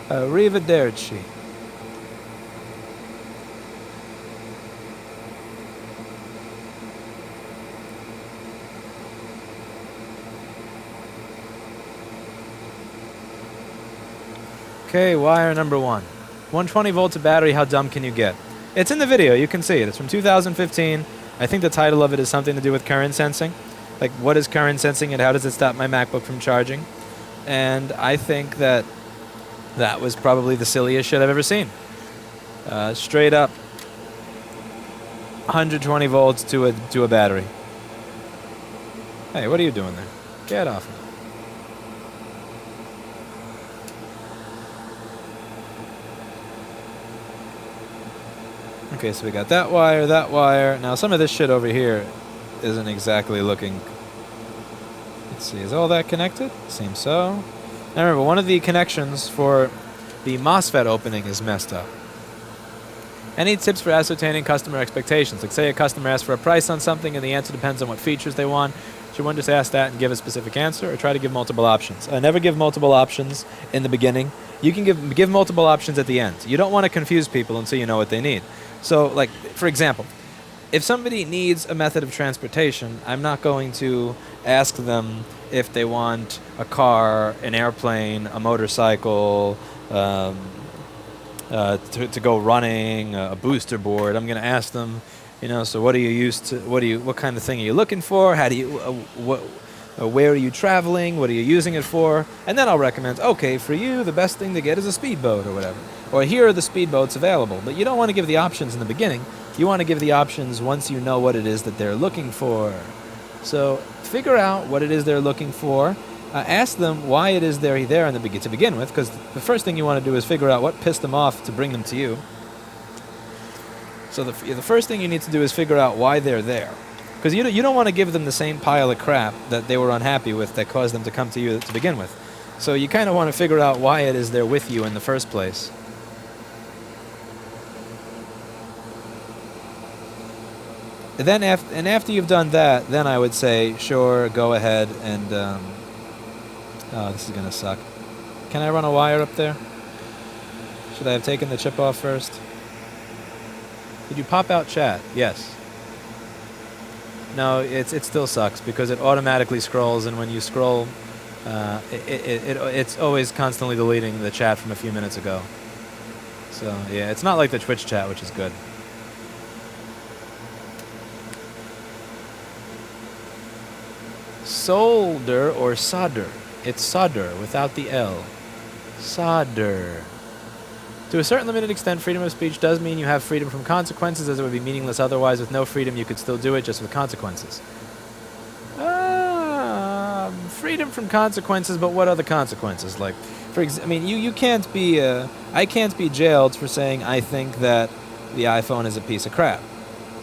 Arrivederci. Okay, wire number 1. 120 volts of battery, how dumb can you get? It's in the video, you can see it. It's from 2015. I think the title of it is something to do with current sensing. Like, what is current sensing and how does it stop my MacBook from charging? And I think that was probably the silliest shit I've ever seen. Straight up 120 volts to a battery. Hey, what are you doing there? Get off of it. Okay, so we got that wire, that wire. Now some of this shit over here isn't exactly looking... Let's see, is all that connected? Seems so. Now remember, one of the connections for the MOSFET opening is messed up. Any tips for ascertaining customer expectations? Like, say a customer asks for a price on something and the answer depends on what features they want. Should one just ask that and give a specific answer, or try to give multiple options? Never give multiple options in the beginning. You can give multiple options at the end. You don't want to confuse people until you know what they need. So, like, for example, if somebody needs a method of transportation, I'm not going to ask them if they want a car, an airplane, a motorcycle, to go running, a booster board. I'm going to ask them, you know, so what are you used to? What kind of thing are you looking for? How do you, where are you traveling? What are you using it for? And then I'll recommend, okay, for you, the best thing to get is a speedboat or whatever. Or here are the speedboats available. But you don't want to give the options in the beginning. You want to give the options once you know what it is that they're looking for. So figure out what it is they're looking for. Ask them why it is they're there to begin with, because the first thing you want to do is figure out what pissed them off to bring them to you. So the first thing you need to do is figure out why they're there. Because you don't want to give them the same pile of crap that they were unhappy with that caused them to come to you to begin with. So you kind of want to figure out why it is they're with you in the first place. Then after you've done that, then I would say, sure, go ahead and... oh, this is going to suck. Can I run a wire up there? Should I have taken the chip off first? Did you pop out chat? Yes. No, it still sucks because it automatically scrolls, and when you scroll, it's always constantly deleting the chat from a few minutes ago. So, yeah, it's not like the Twitch chat, which is good. Solder or solder? It's solder without the L. Solder. To a certain limited extent, freedom of speech does mean you have freedom from consequences, as it would be meaningless otherwise. With no freedom, you could still do it, just with consequences. Freedom from consequences, but what other consequences? Like, I mean, you can't be, I can't be jailed for saying I think that the iPhone is a piece of crap.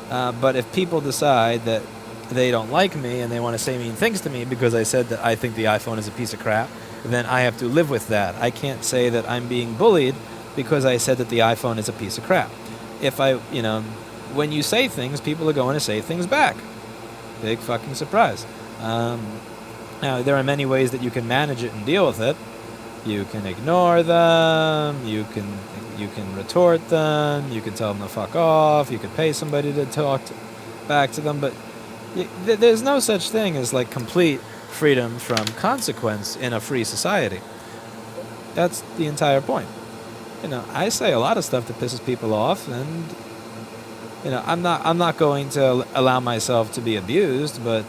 But if people decide that they don't like me and they want to say mean things to me because I said that I think the iPhone is a piece of crap, then I have to live with that. I can't say that I'm being bullied because I said that the iPhone is a piece of crap. If when you say things, people are going to say things back. Big fucking surprise. Now, there are many ways that you can manage it and deal with it. You can ignore them, you can retort them, you can tell them to fuck off, you can pay somebody to talk back to them, but there's no such thing as like complete freedom from consequence in a free society. That's the entire point. I say a lot of stuff that pisses people off, and I'm not going to allow myself to be abused, but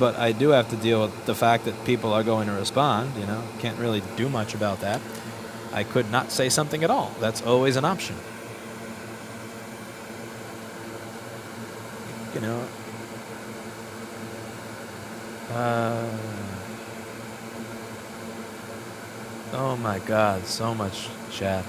I do have to deal with the fact that people are going to respond. Can't really do much about that. I could not say something at all. That's always an option. Oh my God, so much chat.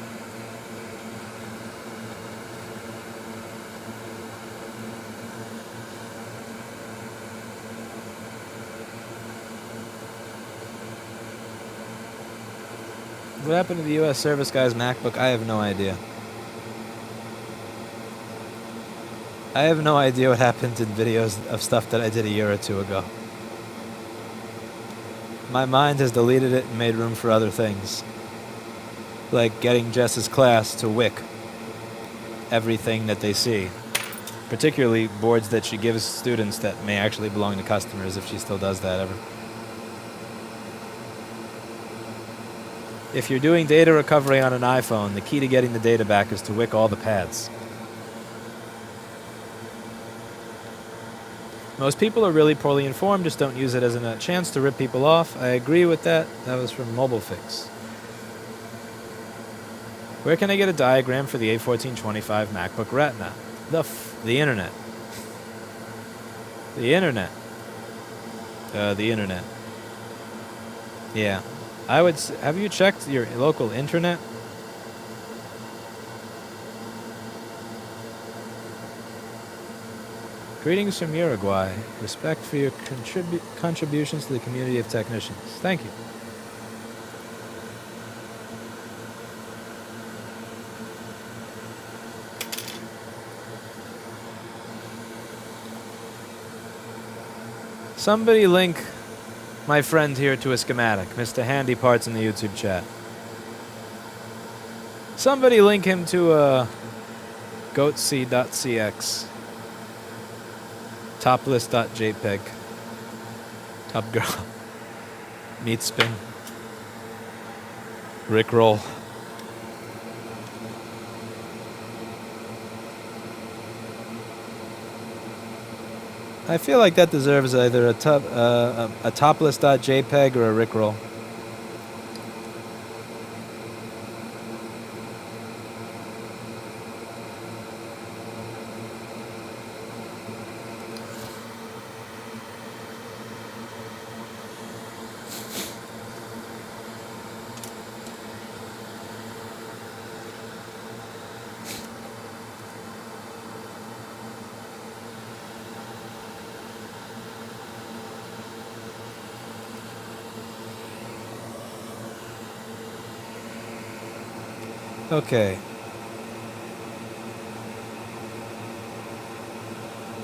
What happened to the US service guy's MacBook? I have no idea. I have no idea what happened in videos of stuff that I did a year or two ago. My mind has deleted it and made room for other things. Like getting Jess's class to wick everything that they see. Particularly boards that she gives students that may actually belong to customers, if she still does that ever. If you're doing data recovery on an iPhone, the key to getting the data back is to wick all the pads. Most people are really poorly informed, just don't use it as a chance to rip people off. I agree with that. That was from MobileFix. Where can I get a diagram for the A1425 MacBook Retina? The internet. The internet. The internet. Yeah. Have you checked your local internet? Greetings from Uruguay. Respect for your contributions to the community of technicians. Thank you. Somebody link my friend here to a schematic. Mr. Handy Parts in the YouTube chat. Somebody link him to a goatc.cx. Topless.jpg. Top girl. Meat spin. Rickroll. I feel like that deserves either a topless.jpg or a Rickroll. Okay.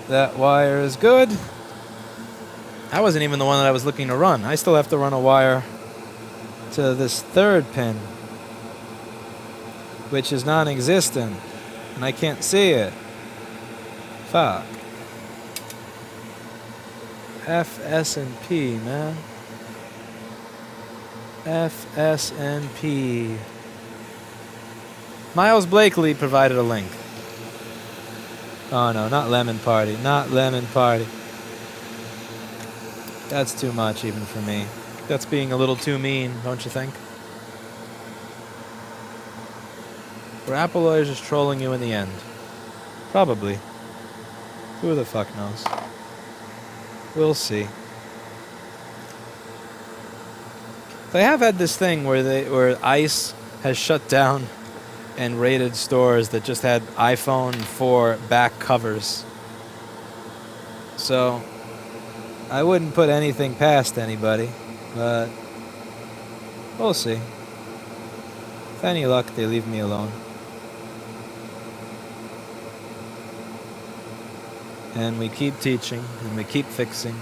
That wire is good. That wasn't even the one that I was looking to run. I still have to run a wire to this third pin, which is non-existent, and I can't see it. Fuck. F, S, and P, man. F, S, and P. Miles Blakely provided a link. Oh no, not Lemon Party. Not Lemon Party. That's too much even for me. That's being a little too mean, don't you think? Were Apple lawyers just trolling you in the end? Probably. Who the fuck knows? We'll see. They have had this thing where ICE has shut down and raided stores that just had iPhone 4 back covers. So I wouldn't put anything past anybody, but we'll see. With any luck, they leave me alone. And we keep teaching, and we keep fixing.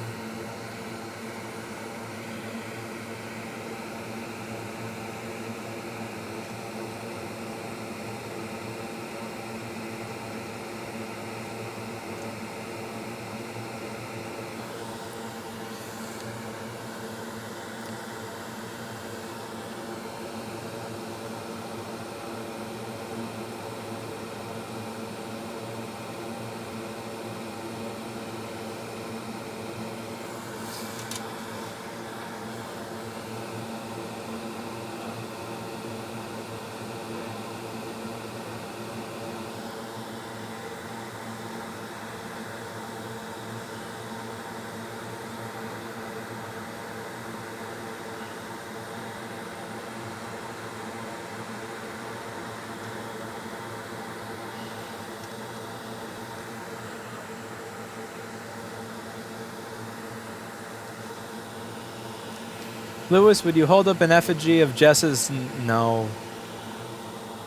Lewis, would you hold up an effigy of Jess's... No.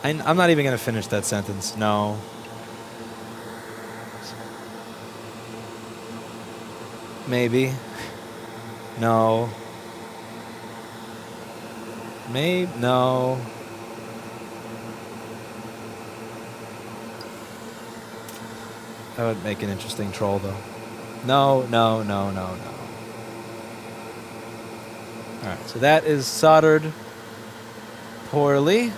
I'm not even going to finish that sentence. No. Maybe. No. Maybe. No. That would make an interesting troll, though. No, no, no, no, no. Alright, so that is soldered poorly.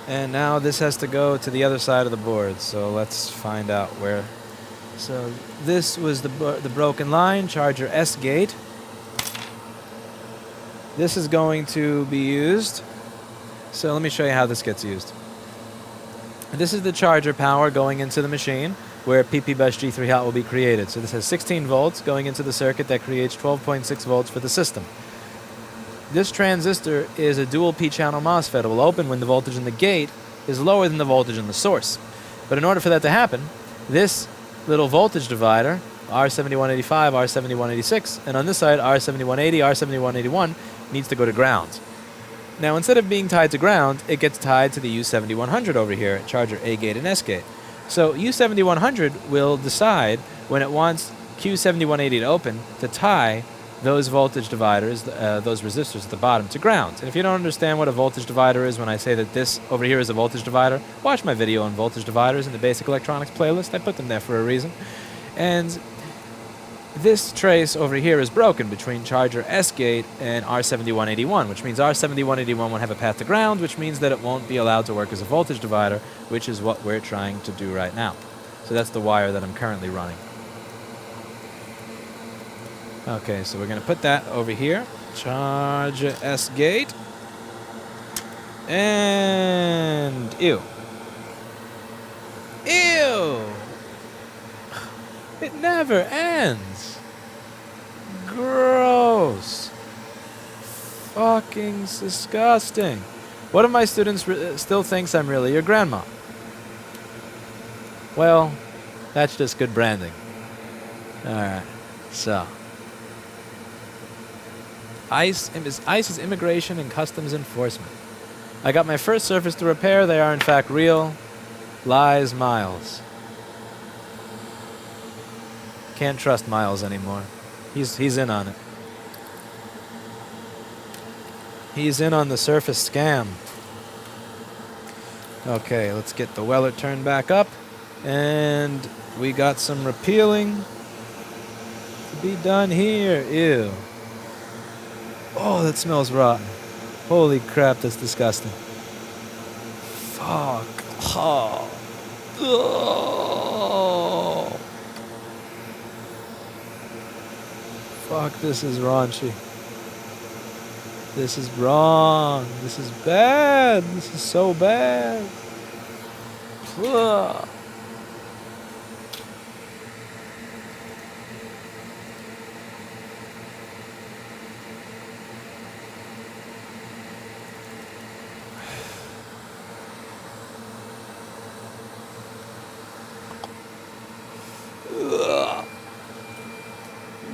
And now this has to go to the other side of the board. So let's find out where. So this was the broken line, charger S gate. This is going to be used. So let me show you how this gets used. This is the charger power going into the machine where PP bus G3 hot will be created. So this has 16 volts going into the circuit that creates 12.6 volts for the system. This transistor is a dual P-channel MOSFET. It will open when the voltage in the gate is lower than the voltage in the source. But in order for that to happen, this little voltage divider, R7185, R7186, and on this side, R7180, R7181, needs to go to ground. Now, instead of being tied to ground, it gets tied to the U7100 over here, charger A gate and S gate. So U7100 will decide when it wants Q7180 to open to tie those voltage dividers, those resistors at the bottom, to ground. And if you don't understand what a voltage divider is when I say that this over here is a voltage divider, watch my video on voltage dividers in the Basic Electronics playlist. I put them there for a reason. And this trace over here is broken between charger S gate and R7181, which means R7181 won't have a path to ground, which means that it won't be allowed to work as a voltage divider, which is what we're trying to do right now. So that's the wire that I'm currently running. Okay, so we're going to put that over here. Charger S gate. And... ew. Ew! It never ends. Gross. Fucking disgusting. One of my students still thinks I'm really your grandma. Well, that's just good branding. Alright, so... ICE is Immigration and Customs Enforcement. I got my first surface to repair. They are in fact real. Lies Miles. Can't trust Miles anymore. He's in on it. He's in on the surface scam. Okay, let's get the weller turned back up. And we got some repealing to be done here. Ew. Oh, that smells rotten. Holy crap, that's disgusting. Fuck. Oh. Oh. Fuck, this is raunchy. This is wrong. This is bad. This is so bad. Ugh.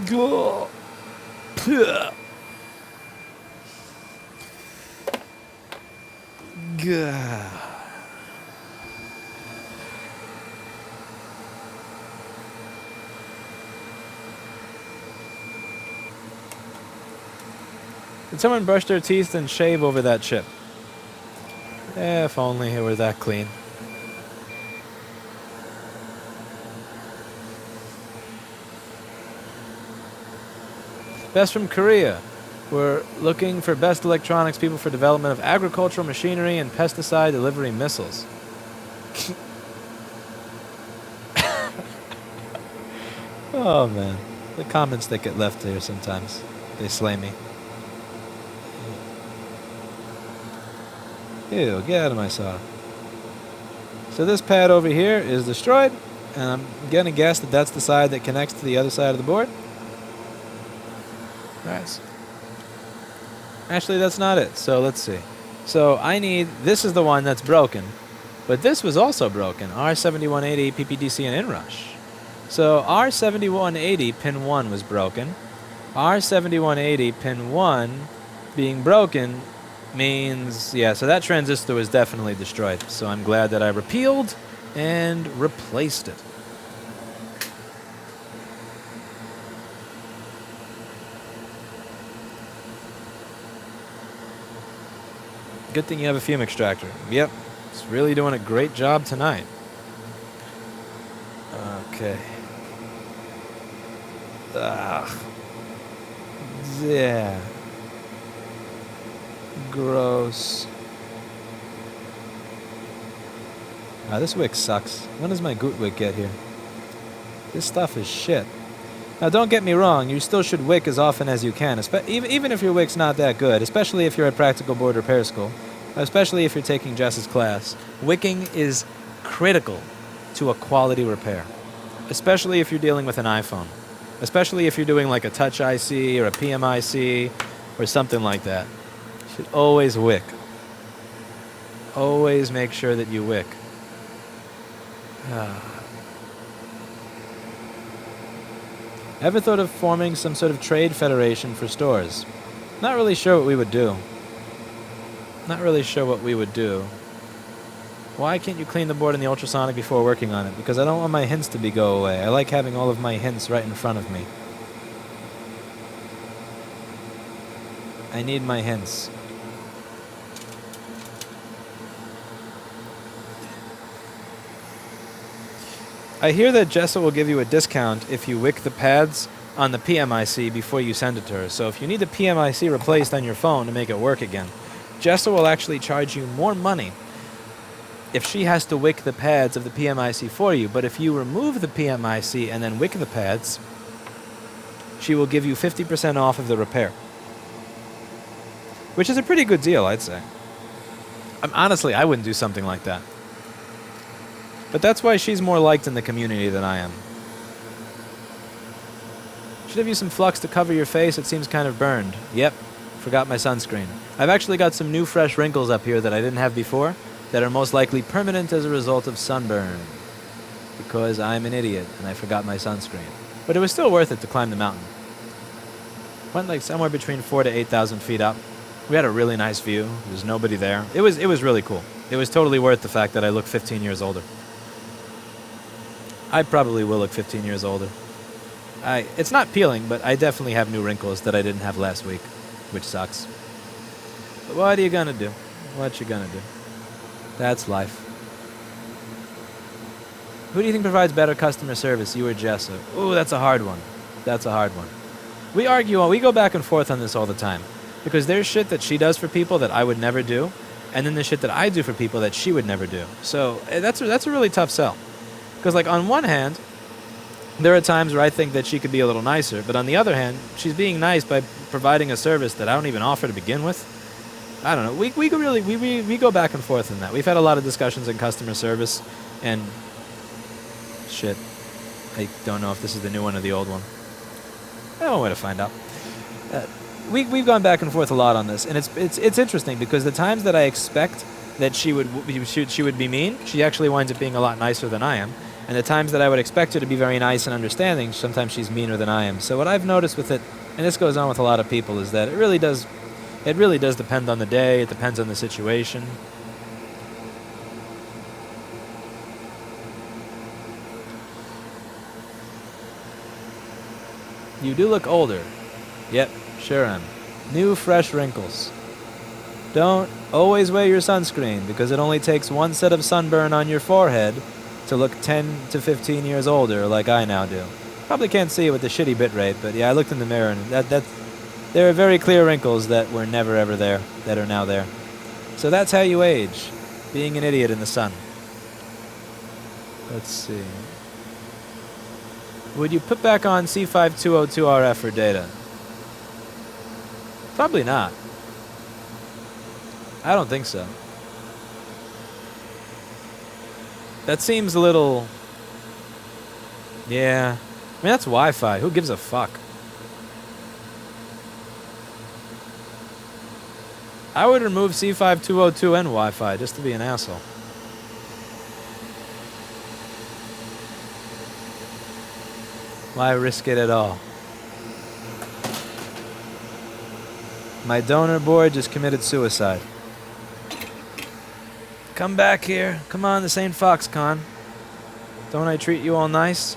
Go. Gah. Did someone brush their teeth and shave over that chip? If only it were that clean. Best from Korea. We're looking for best electronics people for development of agricultural machinery and pesticide delivery missiles. Oh man, the comments that get left here sometimes, they slay me. Ew, get out of my saw. So this pad over here is destroyed, and I'm gonna guess that that's the side that connects to the other side of the board. Nice. Actually, that's not it. So let's see. So I need, this is the one that's broken, but this was also broken. R7180 PPDC and inrush. So R7180 pin 1 was broken. R7180 pin 1 being broken means, yeah, so that transistor was definitely destroyed. So I'm glad that I repealed and replaced it. Good thing you have a fume extractor. Yep, it's really doing a great job tonight. Okay. Ugh. Yeah. Gross. This wick sucks. When does my Goot wick get here? This stuff is shit. Now don't get me wrong, you still should wick as often as you can, even if your wick's not that good, especially if you're at Practical Board Repair School, especially if you're taking Jess's class. Wicking is critical to a quality repair, especially if you're dealing with an iPhone, especially if you're doing like a Touch IC or a PMIC or something like that. You should always wick. Always make sure that you wick. Ever thought of forming some sort of trade federation for stores? Not really sure what we would do. Not really sure what we would do. Why can't you clean the board in the ultrasonic before working on it? Because I don't want my hints to go away. I like having all of my hints right in front of me. I need my hints. I hear that Jessa will give you a discount if you wick the pads on the PMIC before you send it to her. So if you need the PMIC replaced on your phone to make it work again, Jessa will actually charge you more money if she has to wick the pads of the PMIC for you. But if you remove the PMIC and then wick the pads, she will give you 50% off of the repair. Which is a pretty good deal, I'd say. Honestly, I wouldn't do something like that. But that's why she's more liked in the community than I am. Should have used some flux to cover your face. It seems kind of burned. Yep, forgot my sunscreen. I've actually got some new fresh wrinkles up here that I didn't have before that are most likely permanent as a result of sunburn. Because I'm an idiot and I forgot my sunscreen. But it was still worth it to climb the mountain. Went like somewhere between 4,000 to 8,000 feet up. We had a really nice view. There's nobody there. It was really cool. It was totally worth the fact that I look 15 years older. I probably will look 15 years older. It's not peeling, but I definitely have new wrinkles that I didn't have last week, which sucks. But what are you gonna do? What you gonna do? That's life. Who do you think provides better customer service, you or Jessa? Ooh, that's a hard one. That's a hard one. We go back and forth on this all the time. Because there's shit that she does for people that I would never do, and then there's shit that I do for people that she would never do. So that's a really tough sell. Because like on one hand, there are times where I think that she could be a little nicer, but on the other hand, she's being nice by providing a service that I don't even offer to begin with. I don't know. We go back and forth in that. We've had a lot of discussions in customer service, and shit, I don't know if this is the new one or the old one. I don't know where to find out. We've gone back and forth a lot on this, and it's interesting because the times that I expect that she would be mean, she actually winds up being a lot nicer than I am. And the times that I would expect her to be very nice and understanding, sometimes she's meaner than I am. So what I've noticed with it, and this goes on with a lot of people, is that it really does depend on the day. It depends on the situation. You do look older. Yep, sure am. New, fresh wrinkles. Don't always wear your sunscreen, because it only takes one set of sunburn on your forehead to look 10 to 15 years older like I now do. Probably can't see it with the shitty bitrate, but yeah, I looked in the mirror, and there are very clear wrinkles that were never ever there, that are now there. So that's how you age, being an idiot in the sun. Let's see. Would you put back on C5202RF for data? Probably not. I don't think so. That seems a little... Yeah. I mean, that's Wi-Fi. Who gives a fuck? I would remove C5202 and Wi-Fi just to be an asshole. Why risk it at all? My donor boy just committed suicide. Come back here. Come on, this ain't Foxconn. Don't I treat you all nice?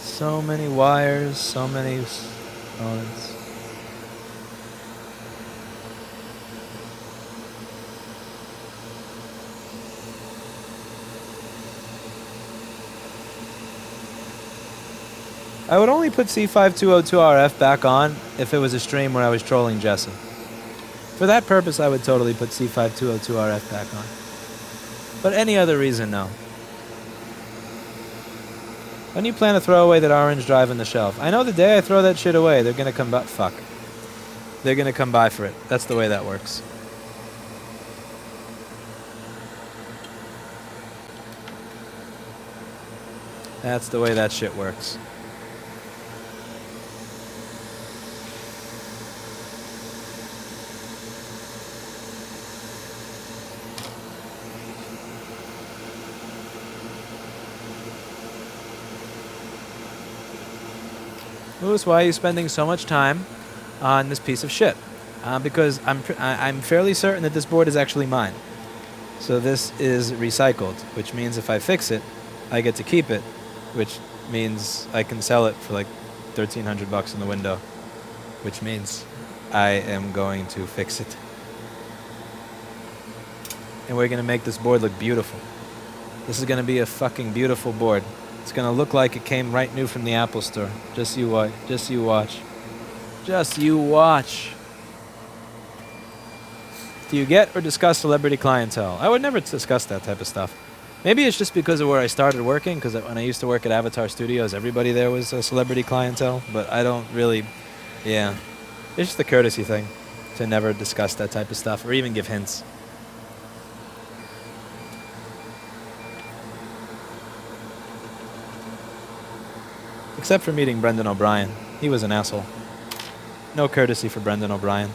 So many wires, so many components. I would only put C5202RF back on if it was a stream where I was trolling Jessa. For that purpose, I would totally put C5202RF back on. But any other reason, no. When do you plan to throw away that orange drive on the shelf? I know the day I throw that shit away, they're gonna come by. Fuck. They're gonna come by for it. That's the way that works. That's the way that shit works. Louis, why are you spending so much time on this piece of shit? Because I'm fairly certain that this board is actually mine. So this is recycled, which means if I fix it, I get to keep it, which means I can sell it for like $1,300 in the window, which means I am going to fix it. And we're going to make this board look beautiful. This is going to be a fucking beautiful board. It's gonna look like it came right new from the Apple Store. Just you watch. Just you watch. Just you watch. Do you get or discuss celebrity clientele? I would never discuss that type of stuff. Maybe it's just because of where I started working, because when I used to work at Avatar Studios, everybody there was a celebrity clientele, but I don't really, yeah. It's just a courtesy thing to never discuss that type of stuff or even give hints. Except for meeting Brendan O'Brien. He was an asshole. No courtesy for Brendan O'Brien.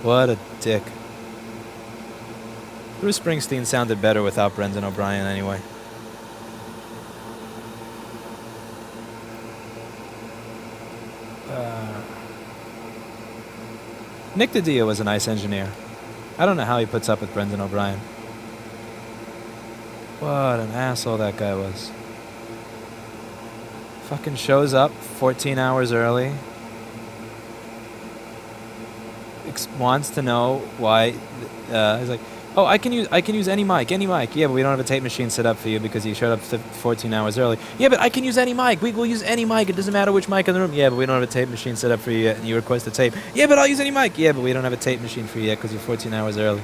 What a dick. Bruce Springsteen sounded better without Brendan O'Brien anyway. Nick DiDio was a nice engineer. I don't know how he puts up with Brendan O'Brien. What an asshole that guy was. Fucking shows up 14 hours early. Wants to know why. He's like, oh, I can use any mic. Yeah, but we don't have a tape machine set up for you because you showed up 14 hours early. Yeah, but I can use any mic. We will use any mic. It doesn't matter which mic in the room. Yeah, but we don't have a tape machine set up for you yet, and you request a tape. Yeah, but I'll use any mic. Yeah, but we don't have a tape machine for you yet because you're 14 hours early.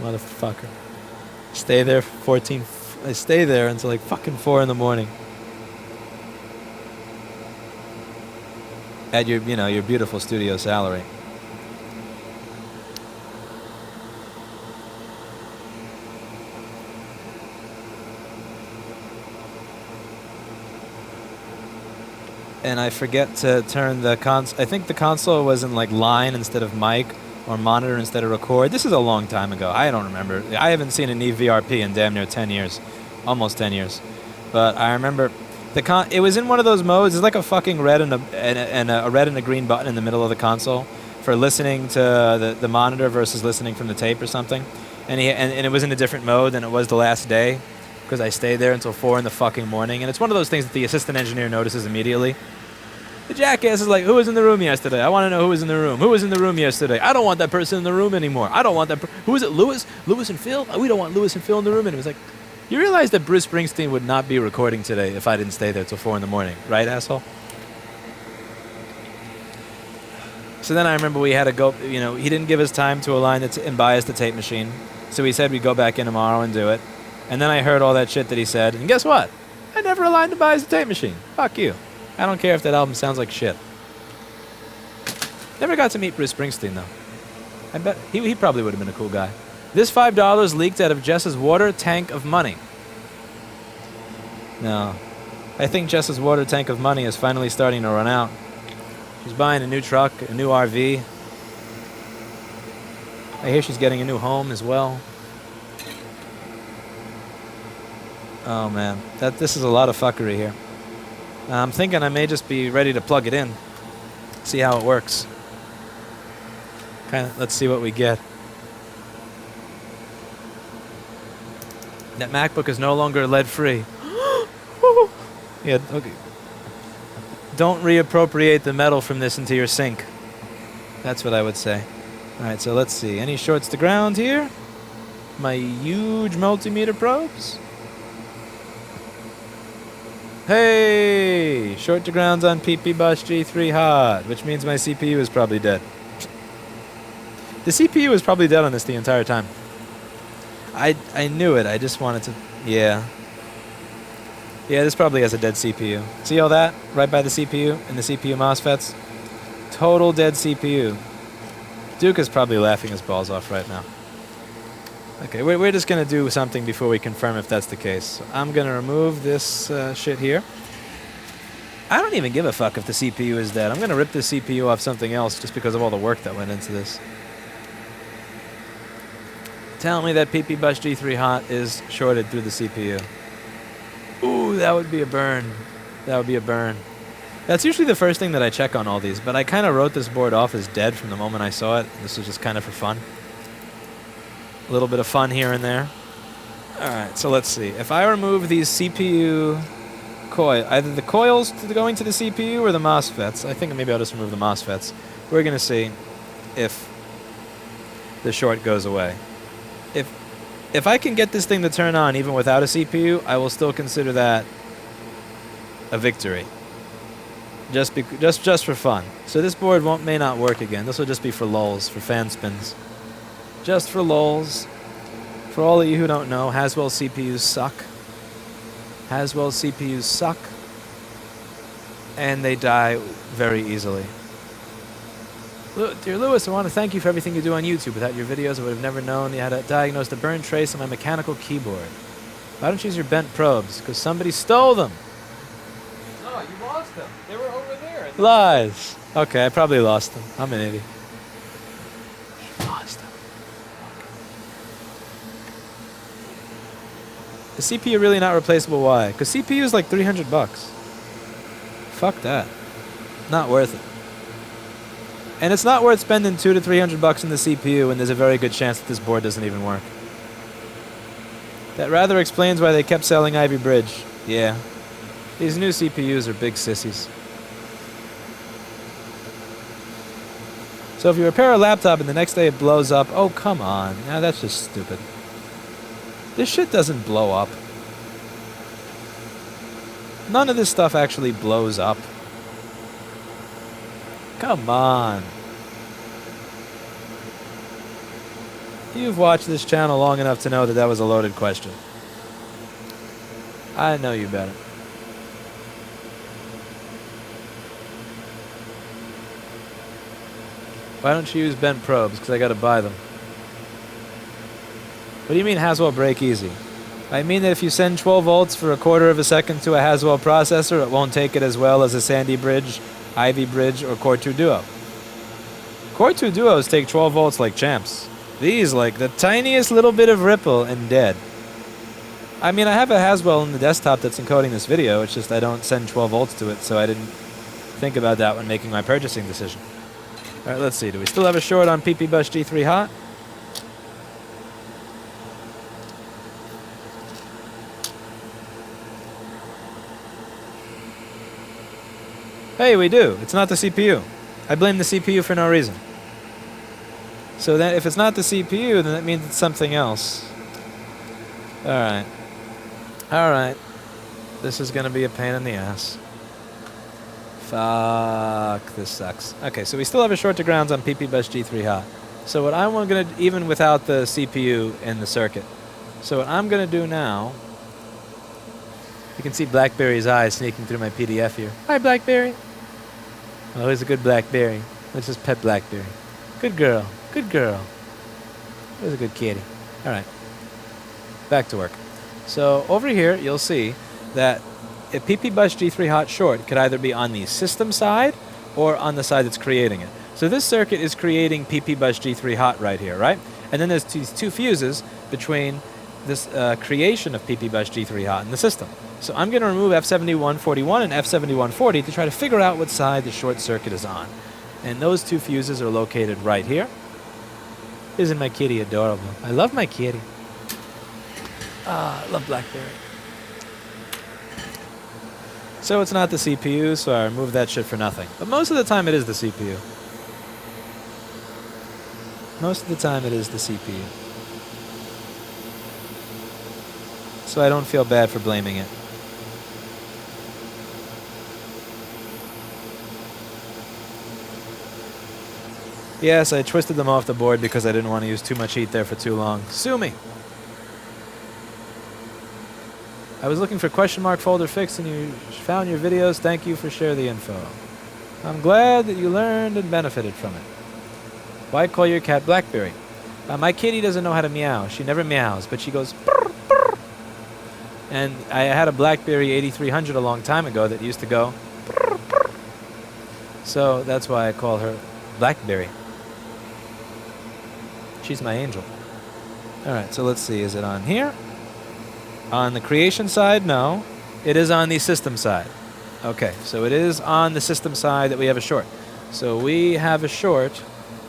Motherfucker. Stay there I stay there until like fucking 4 in the morning. At your, your beautiful studio salary. And I forget to turn the I think the console was in like line instead of mic, or monitor instead of record. This is a long time ago. I don't remember. I haven't seen an EVRP in damn near 10 years. Almost 10 years. But I remember it was in one of those modes. It's like a fucking red and a red and a green button in the middle of the console for listening to the monitor versus listening from the tape or something. And it was in a different mode than it was the last day, because I stayed there until 4 in the fucking morning. And it's one of those things that the assistant engineer notices immediately. The jackass is like, who was in the room yesterday? I want to know who was in the room. Who was in the room yesterday? I don't want that person in the room anymore. I don't want that who is it, Lewis? Lewis and Phil? We don't want Lewis and Phil in the room. And it was like, you realize that Bruce Springsteen would not be recording today if I didn't stay there till 4 in the morning. Right, asshole? So then I remember we had to go, he didn't give us time to align and buy us the tape machine. So he said we'd go back in tomorrow and do it. And then I heard all that shit that he said. And guess what? I never aligned to buy us the tape machine. Fuck you. I don't care if that album sounds like shit. Never got to meet Bruce Springsteen, though. I bet he probably would have been a cool guy. This $5 leaked out of Jess's water tank of money. No. I think Jess's water tank of money is finally starting to run out. She's buying a new truck, a new RV. I hear she's getting a new home as well. Oh, man. This is a lot of fuckery here. I'm thinking I may just be ready to plug it in. See how it works. Let's see what we get. That MacBook is no longer lead-free. Yeah, okay. Don't reappropriate the metal from this into your sink. That's what I would say. Alright, so let's see. Any shorts to ground here? My huge multimeter probes? Hey! Short to grounds on PP Bus G3 hot, which means my CPU is probably dead. The CPU was probably dead on this the entire time. I knew it, I just wanted to... Yeah. Yeah, this probably has a dead CPU. See all that? Right by the CPU and the CPU MOSFETs? Total dead CPU. Duke is probably laughing his balls off right now. Okay, we're just going to do something before we confirm if that's the case. So I'm going to remove this shit here. I don't even give a fuck if the CPU is dead. I'm going to rip the CPU off something else just because of all the work that went into this. Tell me that PP Bus G3 hot is shorted through the CPU. Ooh, that would be a burn. That would be a burn. That's usually the first thing that I check on all these, but I kind of wrote this board off as dead from the moment I saw it. This was just kind of for fun. A little bit of fun here and there. Alright, so let's see. If I remove these CPU coil, either the coils going to the CPU or the MOSFETs, I think maybe I'll just remove the MOSFETs. We're going to see if the short goes away. If I can get this thing to turn on even without a CPU, I will still consider that a victory. Just for fun. So this board may not work again. This will just be for lulz, for fan spins. Just for lulz. For all of you who don't know, Haswell CPUs suck. Haswell CPUs suck. And they die very easily. Dear Lewis, I want to thank you for everything you do on YouTube. Without your videos, I would have never known you had to diagnose the burn trace on my mechanical keyboard. Why don't you use your bent probes? Because somebody stole them. No, you lost them. They were over there. Lies. Okay, I probably lost them. I'm an idiot. Lost them. The CPU really not replaceable? Why? Because CPU is like $300. Fuck that. Not worth it. And it's not worth spending $200 to $300 in the CPU when there's a very good chance that this board doesn't even work. That rather explains why they kept selling Ivy Bridge. Yeah. These new CPUs are big sissies. So if you repair a laptop and the next day it blows up, oh come on. Now that's just stupid. This shit doesn't blow up. None of this stuff actually blows up. Come on. You've watched this channel long enough to know that that was a loaded question. I know you better. Why don't you use bent probes? Because I got to buy them. What do you mean Haswell break easy? I mean that if you send 12 volts for a quarter of a second to a Haswell processor, it won't take it as well as a Sandy Bridge, Ivy Bridge, or Core 2 Duo. Core 2 Duos take 12 volts like champs. These, like the tiniest little bit of ripple and dead. I mean, I have a Haswell in the desktop that's encoding this video, it's just I don't send 12 volts to it, so I didn't think about that when making my purchasing decision. Alright, let's see. Do we still have a short on PP Bus G3 hot? Hey, we do. It's not the CPU. I blame the CPU for no reason. So that if it's not the CPU, then that means it's something else. Alright. Alright. This is going to be a pain in the ass. Fuck. This sucks. Okay, so we still have a short to grounds on PP Bus G3 hot. So what I'm going to, even without the CPU in the circuit. So what I'm going to do now, you can see Blackberry's eyes sneaking through my PDF here. Hi, Blackberry. Oh, he's a good Blackberry. Let's just pet Blackberry. Good girl. Good girl. He's a good kitty. All right. Back to work. So over here, you'll see that a PP Bus G3 hot short could either be on the system side or on the side that's creating it. So this circuit is creating PP Bus G3 hot right here, right? And then there's these two fuses between this creation of PP Bus G3 hot in the system. So I'm going to remove F7141 and F7140 to try to figure out what side the short circuit is on. And those two fuses are located right here. Isn't my kitty adorable? I love my kitty. Ah, I love Blackberry. So it's not the CPU, so I remove that shit for nothing. But most of the time it is the CPU. Most of the time it is the CPU. So I don't feel bad for blaming it. Yes, I twisted them off the board because I didn't want to use too much heat there for too long. Sue me! I was looking for question mark folder fix and you found your videos. Thank you for sharing the info. I'm glad that you learned and benefited from it. Why call your cat Blackberry? My kitty doesn't know how to meow. She never meows, but she goes brr, brr. And I had a Blackberry 8300 a long time ago that used to go brr, brr. So that's why I call her Blackberry. She's my angel. Alright, so let's see. Is it on here? On the creation side? No. It is on the system side. Okay, so it is on the system side that we have a short. So we have a short.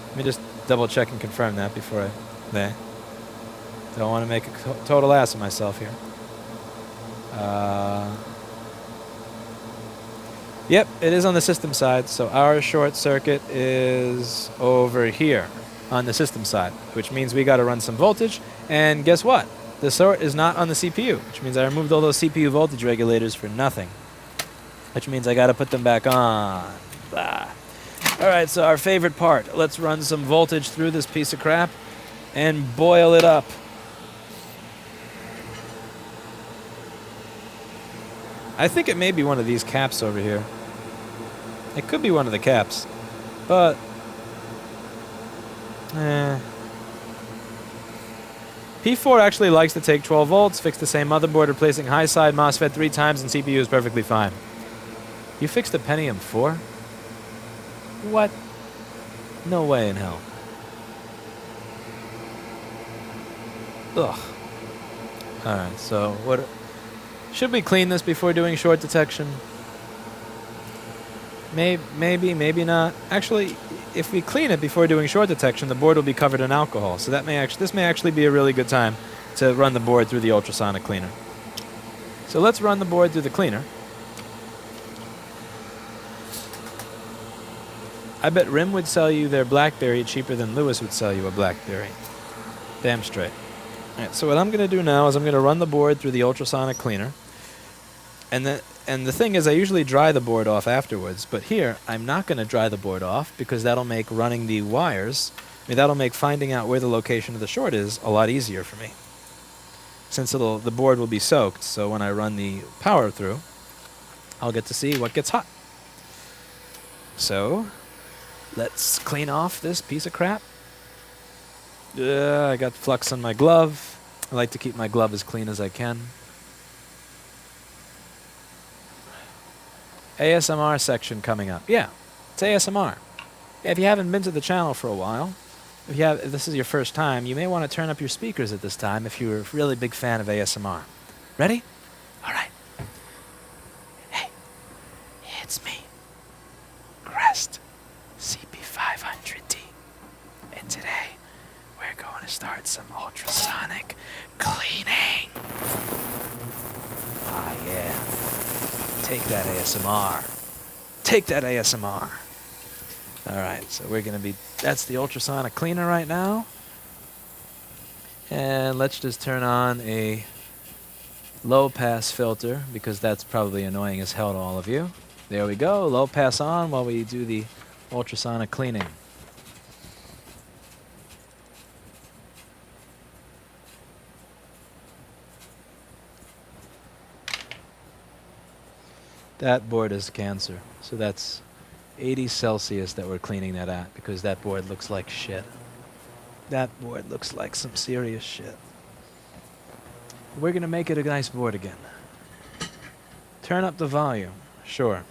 Let me just double check and confirm that before I... There. Don't want to make a total ass of myself here. Yep, it is on the system side. So our short circuit is over here on the system side, which means we got to run some voltage. And guess what? The short is not on the CPU, which means I removed all those CPU voltage regulators for nothing, which means I got to put them back on. Blah. All right, so our favorite part. Let's run some voltage through this piece of crap and boil it up. I think it may be one of these caps over here. It could be one of the caps. But... P4 actually likes to take 12 volts, fix the same motherboard, replacing high side MOSFET 3 times, and CPU is perfectly fine. You fixed a Pentium 4? What? No way in hell. Ugh. Alright, so what... Should we clean this before doing short detection? Maybe, maybe not. Actually, if we clean it before doing short detection, the board will be covered in alcohol. So that this may actually be a really good time to run the board through the ultrasonic cleaner. So let's run the board through the cleaner. I bet RIM would sell you their BlackBerry cheaper than Lewis would sell you a BlackBerry. Damn straight. Alright, so what I'm going to do now is I'm going to run the board through the ultrasonic cleaner. And the thing is, I usually dry the board off afterwards, but here I'm not going to dry the board off because that'll make running the wires, that'll make finding out where the location of the short is a lot easier for me. Since the board will be soaked, so when I run the power through, I'll get to see what gets hot. So, let's clean off this piece of crap. I got flux on my glove. I like to keep my glove as clean as I can. ASMR section coming up. Yeah, it's ASMR. If you haven't been to the channel for a while, if this is your first time, you may want to turn up your speakers at this time if you're a really big fan of ASMR. Ready? All right. Hey, it's me, Crest CP500D, and today we're going to start some ultrasonic cleaning. Ah, yeah. Take that ASMR. Take that ASMR. Alright, so we're going to be... That's the ultrasonic cleaner right now. And let's just turn on a low pass filter, because that's probably annoying as hell to all of you. There we go. Low pass on while we do the ultrasonic cleaning. That board is cancer, so that's 80 Celsius that we're cleaning that at, because that board looks like shit. That board looks like some serious shit. We're gonna make it a nice board again. Turn up the volume, sure.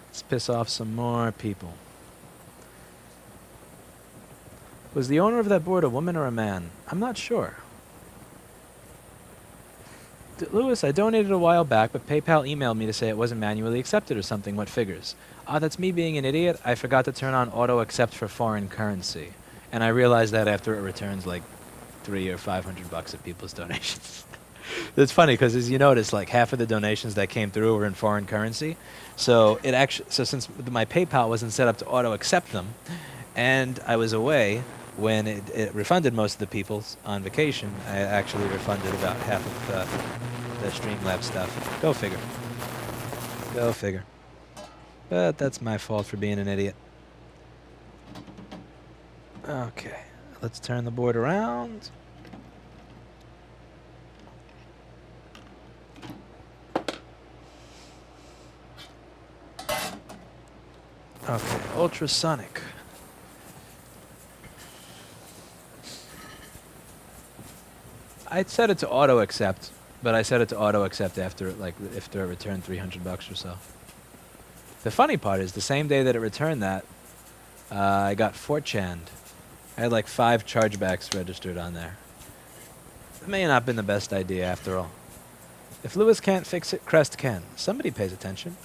Let's piss off some more people. Was the owner of that board a woman or a man? I'm not sure. Lewis, I donated a while back, but PayPal emailed me to say it wasn't manually accepted or something. What figures? That's me being an idiot. I forgot to turn on auto accept for foreign currency. And I realized that after it returns like $300 or $500 of people's donations. It's funny because, as you notice, like half of the donations that came through were in foreign currency. So since my PayPal wasn't set up to auto accept them, and I was away when it refunded most of the people on vacation, I actually refunded about half of the Streamlabs stuff. Go figure. Go figure. But that's my fault for being an idiot. Okay, let's turn the board around. Okay, ultrasonic. I set it to auto accept, but I set it to auto accept after it returned $300 or so. The funny part is the same day that it returned that, I got 4chan'd. I had like 5 chargebacks registered on there. It may not have been the best idea after all. If Lewis can't fix it, Crest can. Somebody pays attention.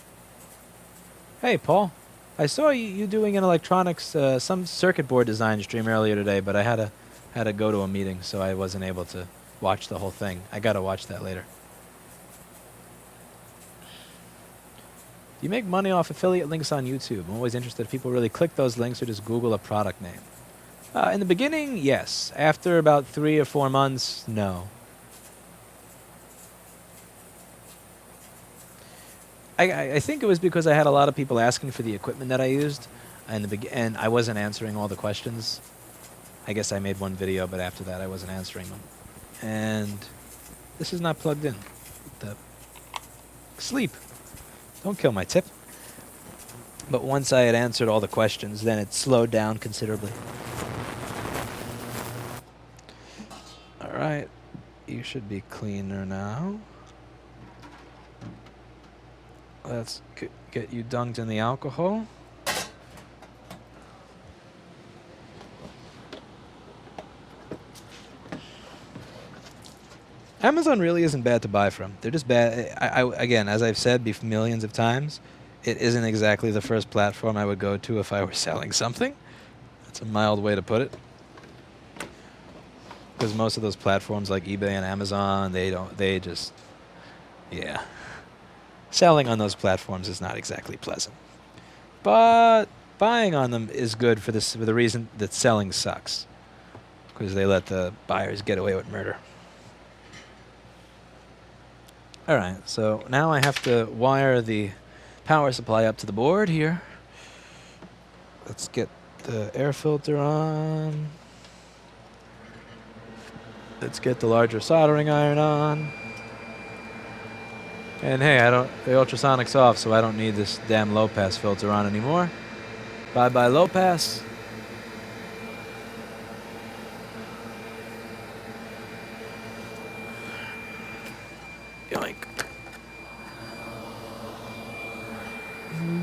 Hey, Paul. I saw you doing an electronics, some circuit board design stream earlier today, but I had to go to a meeting, so I wasn't able to watch the whole thing. I gotta watch that later. Do you make money off affiliate links on YouTube? I'm always interested if people really click those links or just Google a product name. In the beginning, yes. After about 3 or 4 months, no. I think it was because I had a lot of people asking for the equipment that I used, and I wasn't answering all the questions. I guess I made one video, but after that I wasn't answering them. And this is not plugged in. Sleep. Don't kill my tip. But once I had answered all the questions, then it slowed down considerably. Alright. You should be cleaner now. Let's get you dunked in the alcohol. Amazon really isn't bad to buy from. They're just bad. Again, as I've said millions of times, it isn't exactly the first platform I would go to if I were selling something. That's a mild way to put it. Because most of those platforms like eBay and Amazon, they just, yeah. Selling on those platforms is not exactly pleasant. But buying on them is good for the reason that selling sucks. Because they let the buyers get away with murder. Alright, so now I have to wire the power supply up to the board here. Let's get the air filter on. Let's get the larger soldering iron on. And hey, the ultrasonic's off, so I don't need this damn low pass filter on anymore. Bye bye low pass. Yoink.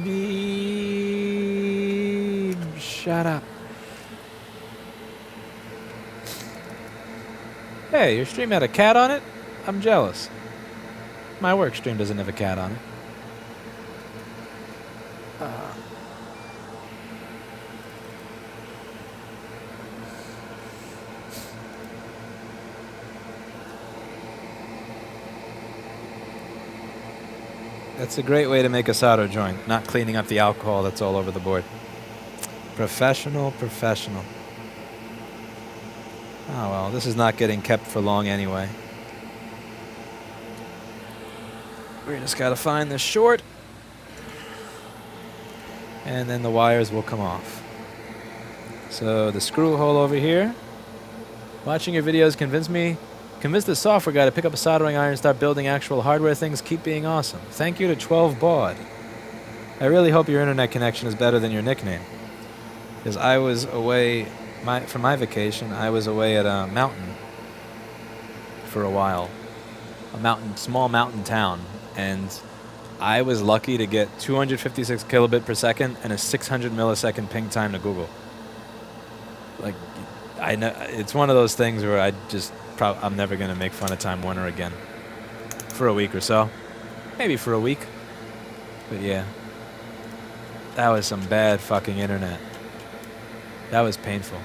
Beep. Shut up. Hey, your stream had a cat on it? I'm jealous. My work stream doesn't have a cat on it. That's a great way to make a solder joint, not cleaning up the alcohol that's all over the board. Professional, professional. Oh well, this is not getting kept for long anyway. We just gotta find the short, and then the wires will come off. So the screw hole over here. Watching your videos convinced the software guy to pick up a soldering iron and start building actual hardware things. Keep being awesome. Thank you to 12 Baud. I really hope your internet connection is better than your nickname. Because I was away, for my vacation, I was away at a mountain for a while. Small mountain town. And I was lucky to get 256 kilobit per second and a 600 millisecond ping time to Google. Like, I know it's one of those things where I'm never going to make fun of Time Warner again. For a week or so. Maybe for a week. But yeah. That was some bad fucking internet. That was painful.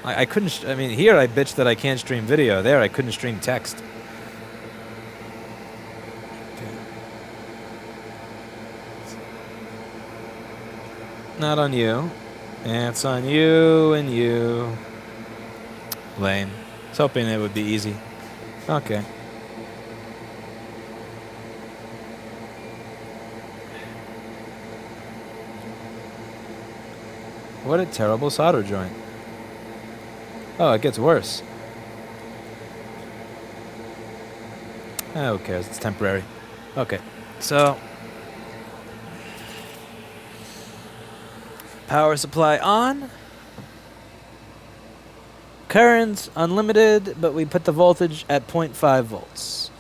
I couldn't, here I bitched that I can't stream video. There I couldn't stream text. Not on you. It's on you and you. Lame. I was hoping it would be easy. Okay. What a terrible solder joint. Oh, it gets worse. Who cares? It's temporary. Okay, so power supply on. Current unlimited, but we put the voltage at 0.5 volts.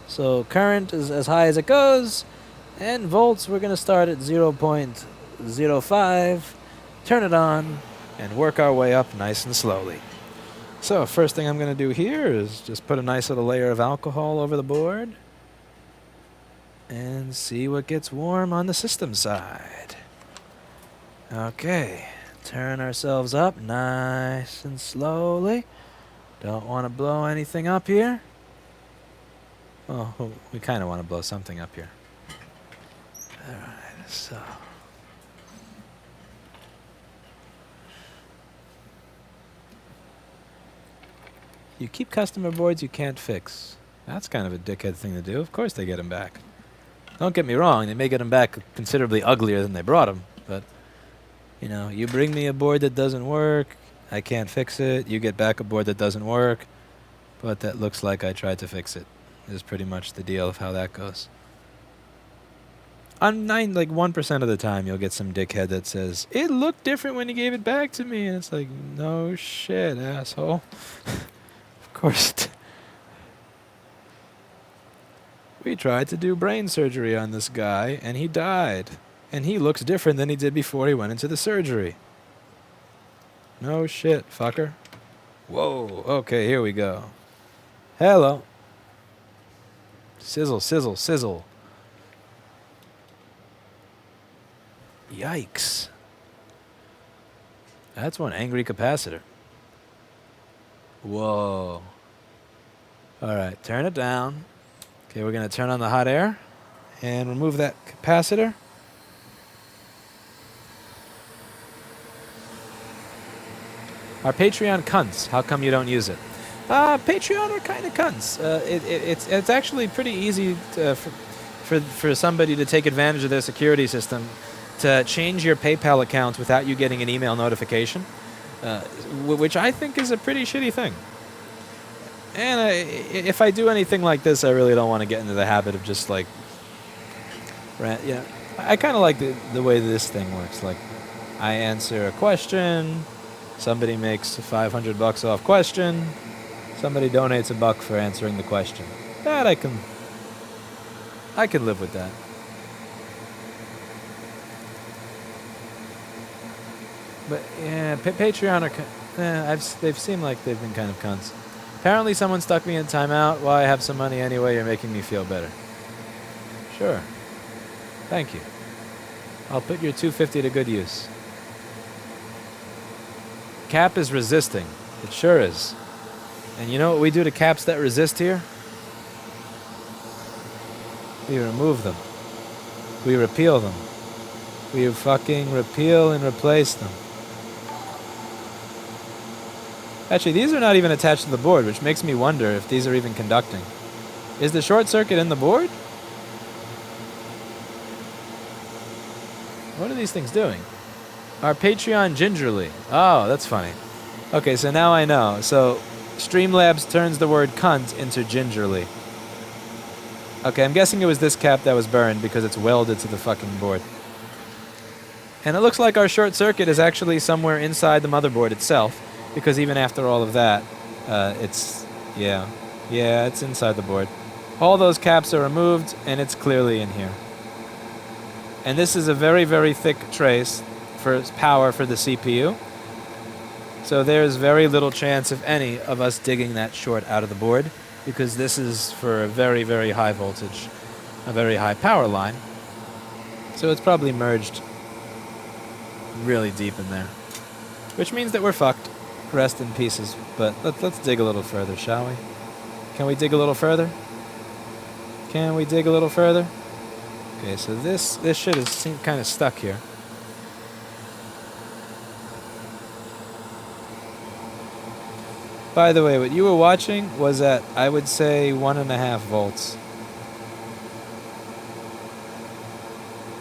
So current is as high as it goes, and volts we're going to start at 0.05, turn it on, and work our way up nice and slowly. So first thing I'm going to do here is just put a nice little layer of alcohol over the board and see what gets warm on the system side. Okay, turn ourselves up nice and slowly. Don't want to blow anything up here. Oh, we kind of want to blow something up here. Alright, so you keep customer boards you can't fix. That's kind of a dickhead thing to do. Of course they get them back. Don't get me wrong, they may get them back considerably uglier than they brought them, but you know, you bring me a board that doesn't work, I can't fix it, you get back a board that doesn't work, but that looks like I tried to fix it. Is pretty much the deal of how that goes. On 1% of the time, you'll get some dickhead that says, "It looked different when you gave it back to me," and it's like, no shit, asshole. Of course. We tried to do brain surgery on this guy, and he died. And he looks different than he did before he went into the surgery. No shit, fucker. Whoa, okay, here we go. Hello. Sizzle, sizzle, sizzle. Yikes. That's one angry capacitor. Whoa. Alright, turn it down. Okay, we're going to turn on the hot air and remove that capacitor. Our Patreon cunts. How come you don't use it? Patreon are kind of cunts. It's actually pretty easy for somebody to take advantage of their security system to change your PayPal account without you getting an email notification, which I think is a pretty shitty thing. And if I do anything like this, I really don't want to get into the habit of just like, I kind of like the way this thing works. Like, I answer a question, somebody makes $500 off question, somebody donates $1 for answering the question. That I can live with that. But yeah, Patreon they've seemed like they've been kind of cunts. Apparently someone stuck me in timeout. Well, I have some money anyway. You're making me feel better. Sure. Thank you. I'll put your $250 to good use. Cap is resisting. It sure is. And you know what we do to caps that resist here? We remove them. We repeal them. We fucking repeal and replace them. Actually, these are not even attached to the board, which makes me wonder if these are even conducting. Is the short circuit in the board? What are these things doing? Our Patreon gingerly. Oh, that's funny. Okay, so now I know. So Streamlabs turns the word cunt into gingerly. Okay, I'm guessing it was this cap that was burned because it's welded to the fucking board. And it looks like our short circuit is actually somewhere inside the motherboard itself, because even after all of that, it's inside the board. All those caps are removed, and it's clearly in here. And this is a very, very thick trace for power for the CPU. So there's very little chance, if any, of us digging that short out of the board, because this is for a very, very high voltage, a very high power line. So it's probably merged really deep in there, which means that we're fucked. Rest in pieces. But let's dig a little further, shall we? Can we dig a little further? Can we dig a little further? Okay, so this shit is kind of stuck here. By the way, what you were watching was at, I would say, 1.5 volts.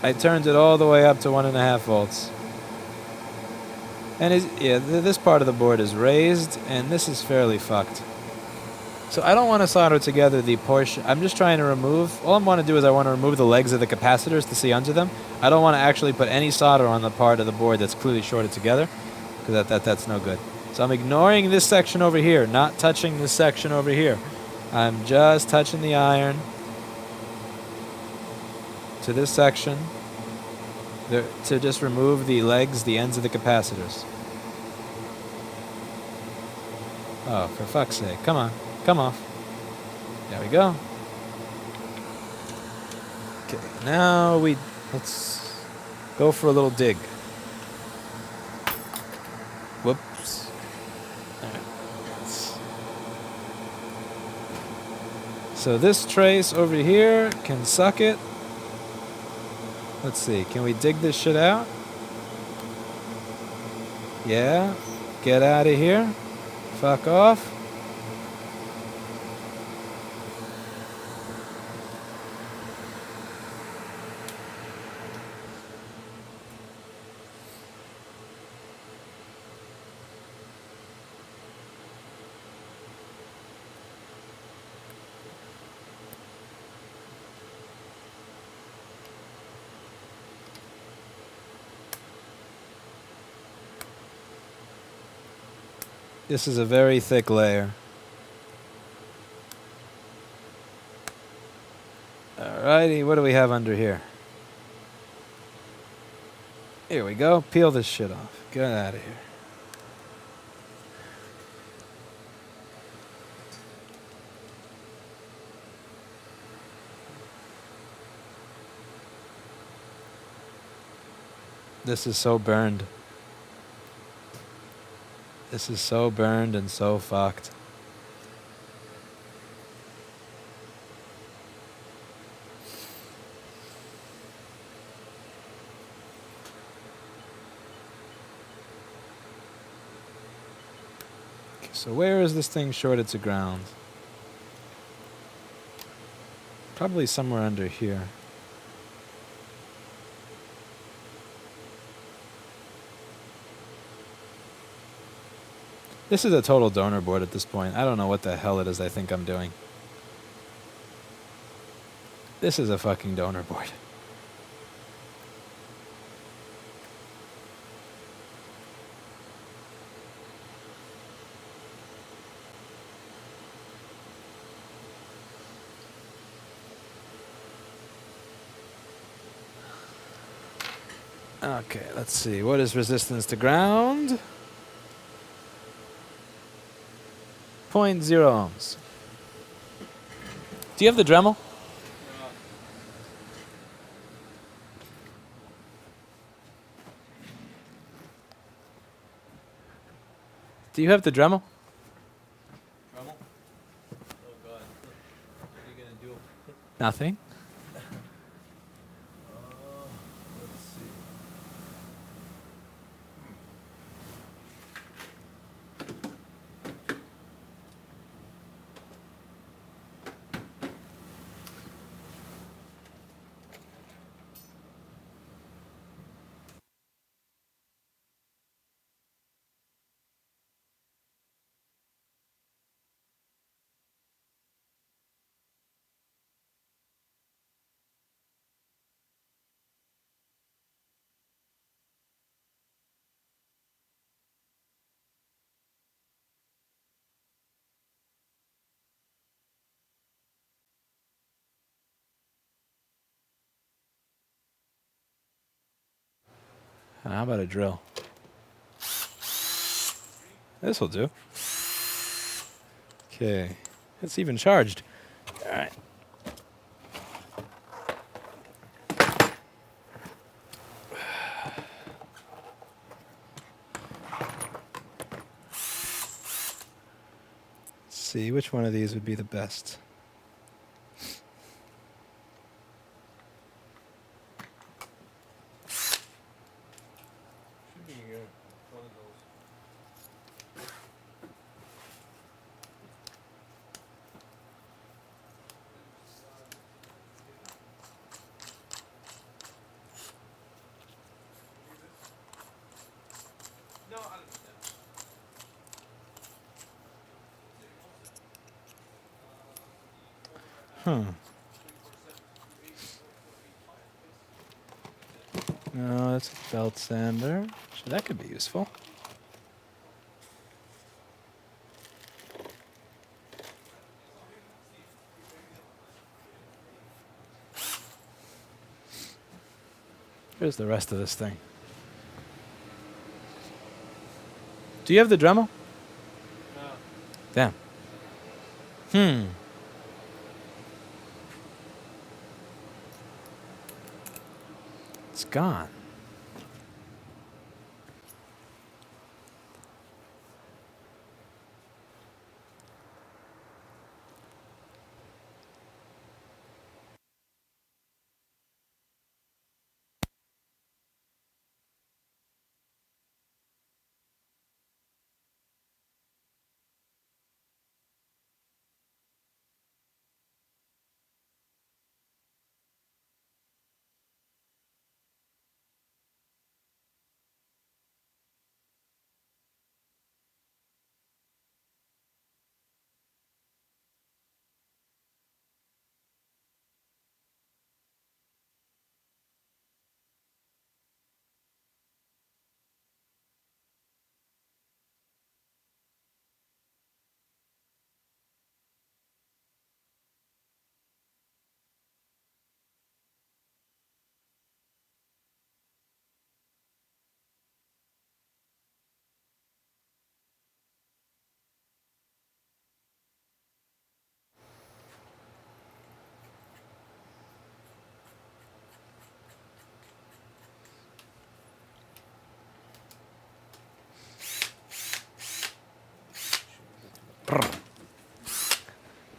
I turned it all the way up to 1.5 volts. And this part of the board is raised, and this is fairly fucked. So I don't want to solder together the portion. I'm just trying to remove. All I want to do is I want to remove the legs of the capacitors to see under them. I don't want to actually put any solder on the part of the board that's clearly shorted together, because that's no good. So I'm ignoring this section over here, not touching this section over here. I'm just touching the iron to this section to just remove the legs, the ends of the capacitors. Oh, for fuck's sake. Come on. Come off. There we go. Okay, now let's go for a little dig. Whoops. All right. So this trace over here can suck it. Let's see. Can we dig this shit out? Yeah. Get out of here. Fuck off. This is a very thick layer. Alrighty, what do we have under here? Here we go. Peel this shit off. Get out of here. This is so burned. This is so burned and so fucked. Okay, so where is this thing shorted to ground? Probably somewhere under here. This is a total donor board at this point. I don't know what the hell it is I think I'm doing. This is a fucking donor board. Okay, let's see. What is resistance to ground? 0.0 ohms. Do you have the Dremel? Do you have the Dremel? Dremel? Oh god. What are you gonna do? Nothing. Let's see. How about a drill? This will do. Okay. It's even charged. All right. Let's see, which one of these would be the best? Should be one of those. No, I don't know. Huh. No, that's a belt sander. So that could be useful. Here's the rest of this thing. Do you have the Dremel? No. Damn. It's gone.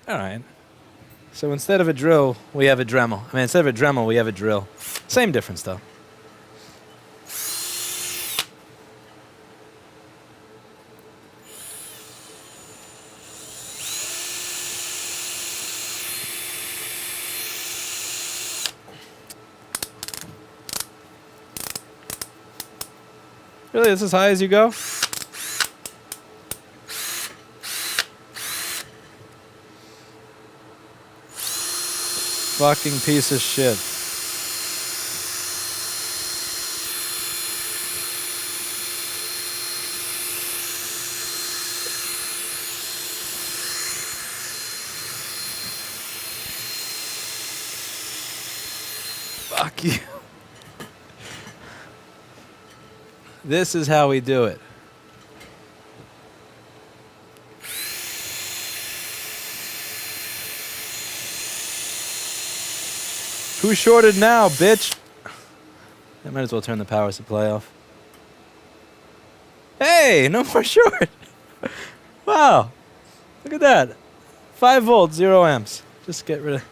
All right. So instead of a drill, we have a Dremel. I mean, instead of a Dremel, we have a drill. Same difference, though. Really, this is as high as you go? Fucking piece of shit. Fuck you. This is how we do it. Who's shorted now, bitch? I might as well turn the power supply off. Hey, no more short. Wow. Look at that. 5 volts, 0 amps. Just get rid of...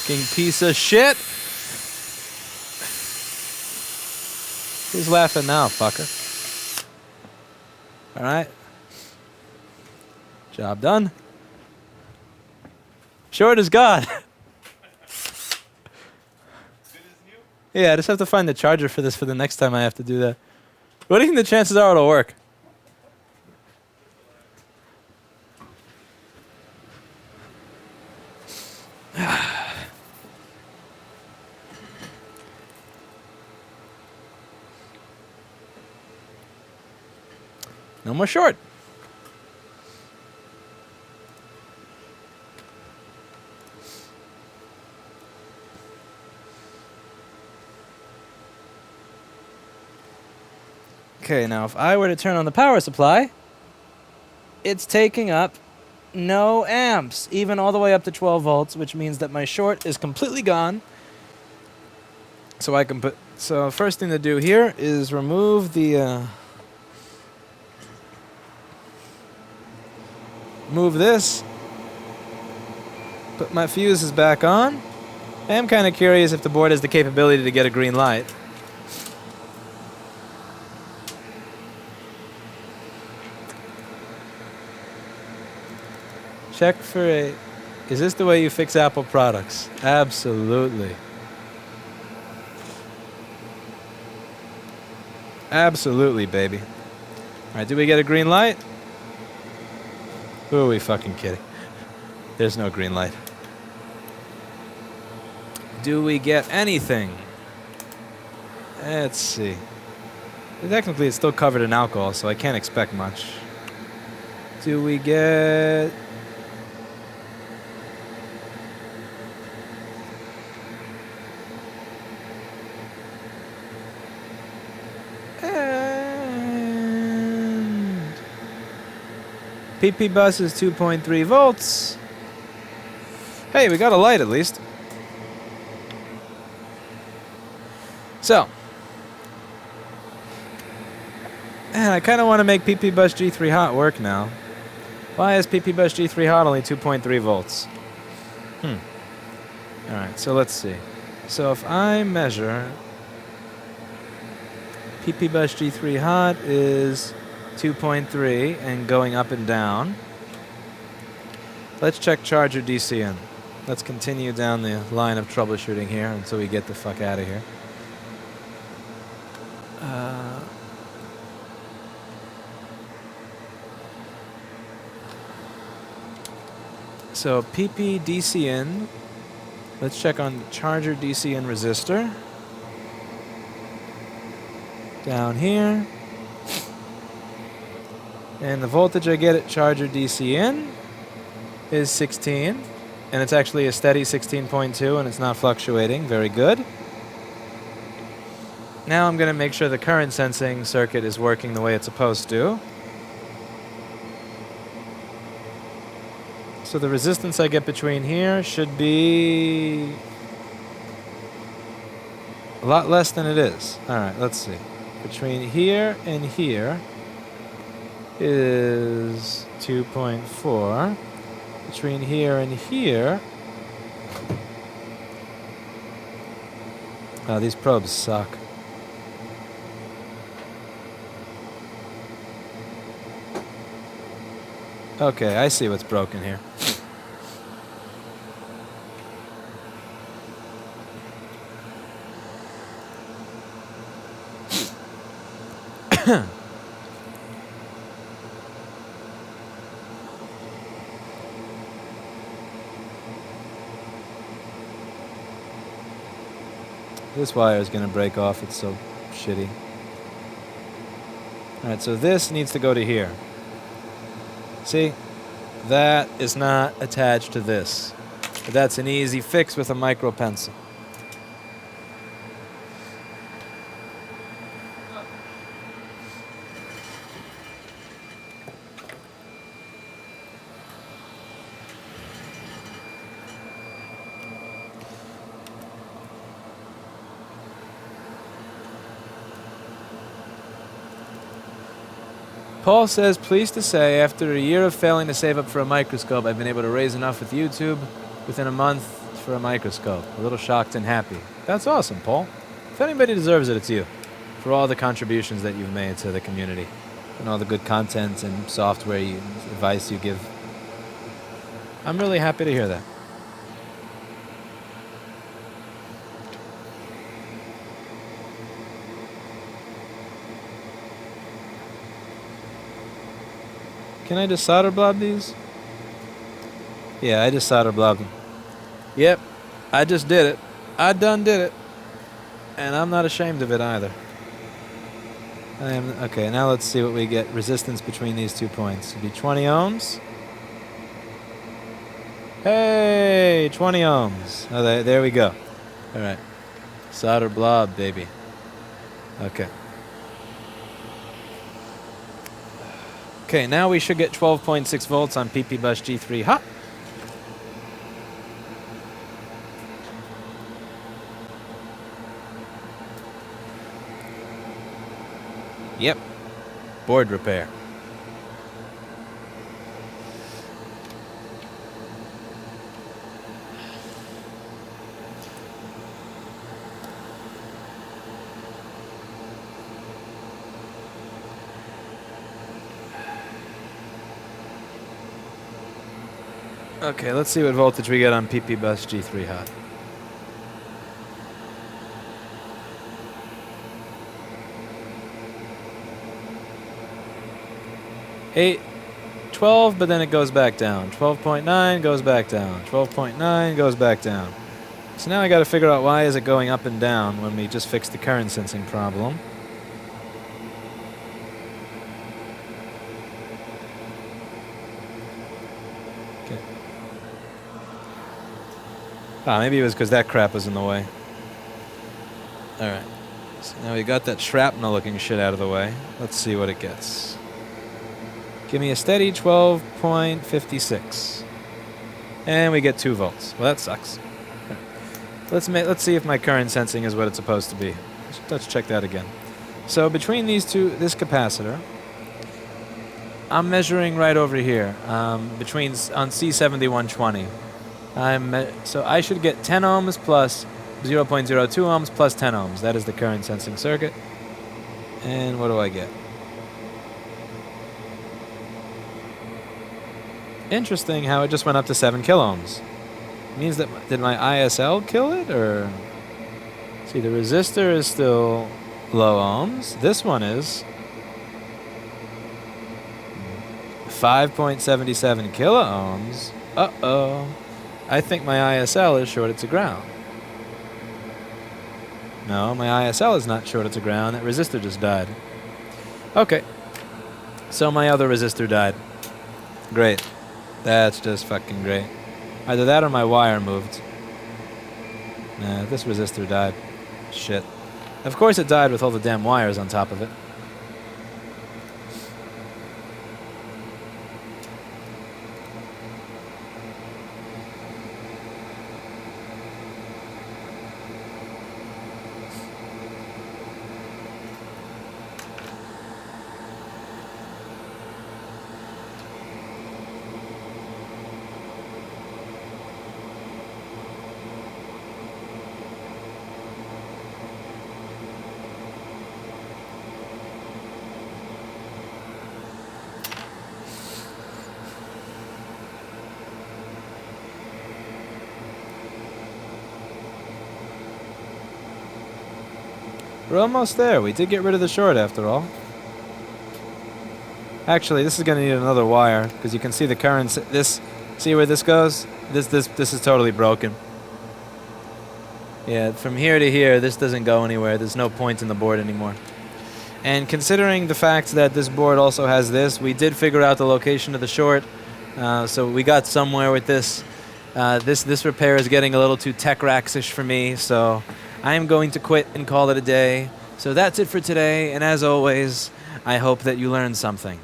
Fucking piece of shit. Who's laughing now, fucker? All right. Job done. Short is God. Yeah, I just have to find the charger for this for the next time I have to do that. What do you think the chances are it'll work? No more short. Okay, now if I were to turn on the power supply, it's taking up no amps, even all the way up to 12 volts, which means that my short is completely gone. So I can put... So first thing to do here is remove the... move this, put my fuses back on. I am kind of curious if the board has the capability to get a green light. Check for a... Is this the way you fix Apple products? Absolutely. Absolutely, baby. Alright, do we get a green light? Who are we fucking kidding? There's no green light. Do we get anything? Let's see. Technically, it's still covered in alcohol, so I can't expect much. Do we get... PP bus is 2.3 volts. Hey, we got a light at least. So. Man, I kind of want to make PP bus G3 hot work now. Why is PP bus G3 hot only 2.3 volts? Alright, so let's see. So if I measure... PP bus G3 hot is... 2.3 and going up and down. Let's check charger DCN. Let's continue down the line of troubleshooting here until we get the fuck out of here. So PP DCN. Let's check on charger DCN resistor. Down here. And the voltage I get at charger DCN is 16. And it's actually a steady 16.2 and it's not fluctuating. Very good. Now I'm going to make sure the current sensing circuit is working the way it's supposed to. So the resistance I get between here should be a lot less than it is. All right, let's see. Between here and here is 2.4. Between here and here... Oh, these probes suck. Okay, I see what's broken here. This wire is going to break off. It's so shitty. Alright, so this needs to go to here. See? That is not attached to this. But that's an easy fix with a micro pencil. Paul says, pleased to say, after a year of failing to save up for a microscope, I've been able to raise enough with YouTube within a month for a microscope. A little shocked and happy. That's awesome, Paul. If anybody deserves it, it's you. For all the contributions that you've made to the community. And all the good content and software advice you give. I'm really happy to hear that. Can I just solder blob these? Yeah, I just solder blobbed them. Yep, I just did it. I done did it. And I'm not ashamed of it either. Okay, now let's see what we get. Resistance between these 2 points. It'd be 20 ohms. Hey, 20 ohms. Oh, there we go. All right. Solder blob, baby. Okay. Okay, now we should get 12.6 volts on PP bus G3 hot. Yep. Board repair. Okay, let's see what voltage we get on PP bus G3 hot. Eight, 12, but then it goes back down. 12.9 goes back down. 12.9 goes back down. So now I got to figure out why is it going up and down when we just fixed the current sensing problem. Okay. Ah, maybe it was because that crap was in the way. Alright. So now we got that shrapnel looking shit out of the way. Let's see what it gets. Give me a steady 12.56. And we get 2 volts. Well, that sucks. Let's see if my current sensing is what it's supposed to be. Let's check that again. So between these two, this capacitor, I'm measuring right over here, on C7120. So I should get 10 ohms plus 0.02 ohms plus 10 ohms. That is the current sensing circuit. And what do I get? Interesting how it just went up to 7 kiloohms. Means that, did my ISL kill it, or? See, the resistor is still low ohms. This one is 5.77 kiloohms. Uh-oh. I think my ISL is shorted to ground. No, my ISL is not shorted to ground. That resistor just died. Okay. So my other resistor died. Great. That's just fucking great. Either that or my wire moved. Nah, this resistor died. Shit. Of course it died with all the damn wires on top of it. We're almost there. We did get rid of the short after all. Actually, this is going to need another wire because you can see the currents. See where this goes? This is totally broken. Yeah, from here to here, this doesn't go anywhere. There's no point in the board anymore. And considering the fact that this board also has this, we did figure out the location of the short. So we got somewhere with this. This repair is getting a little too tech-rax-ish for me, so I am going to quit and call it a day. So that's it for today, and as always, I hope that you learned something.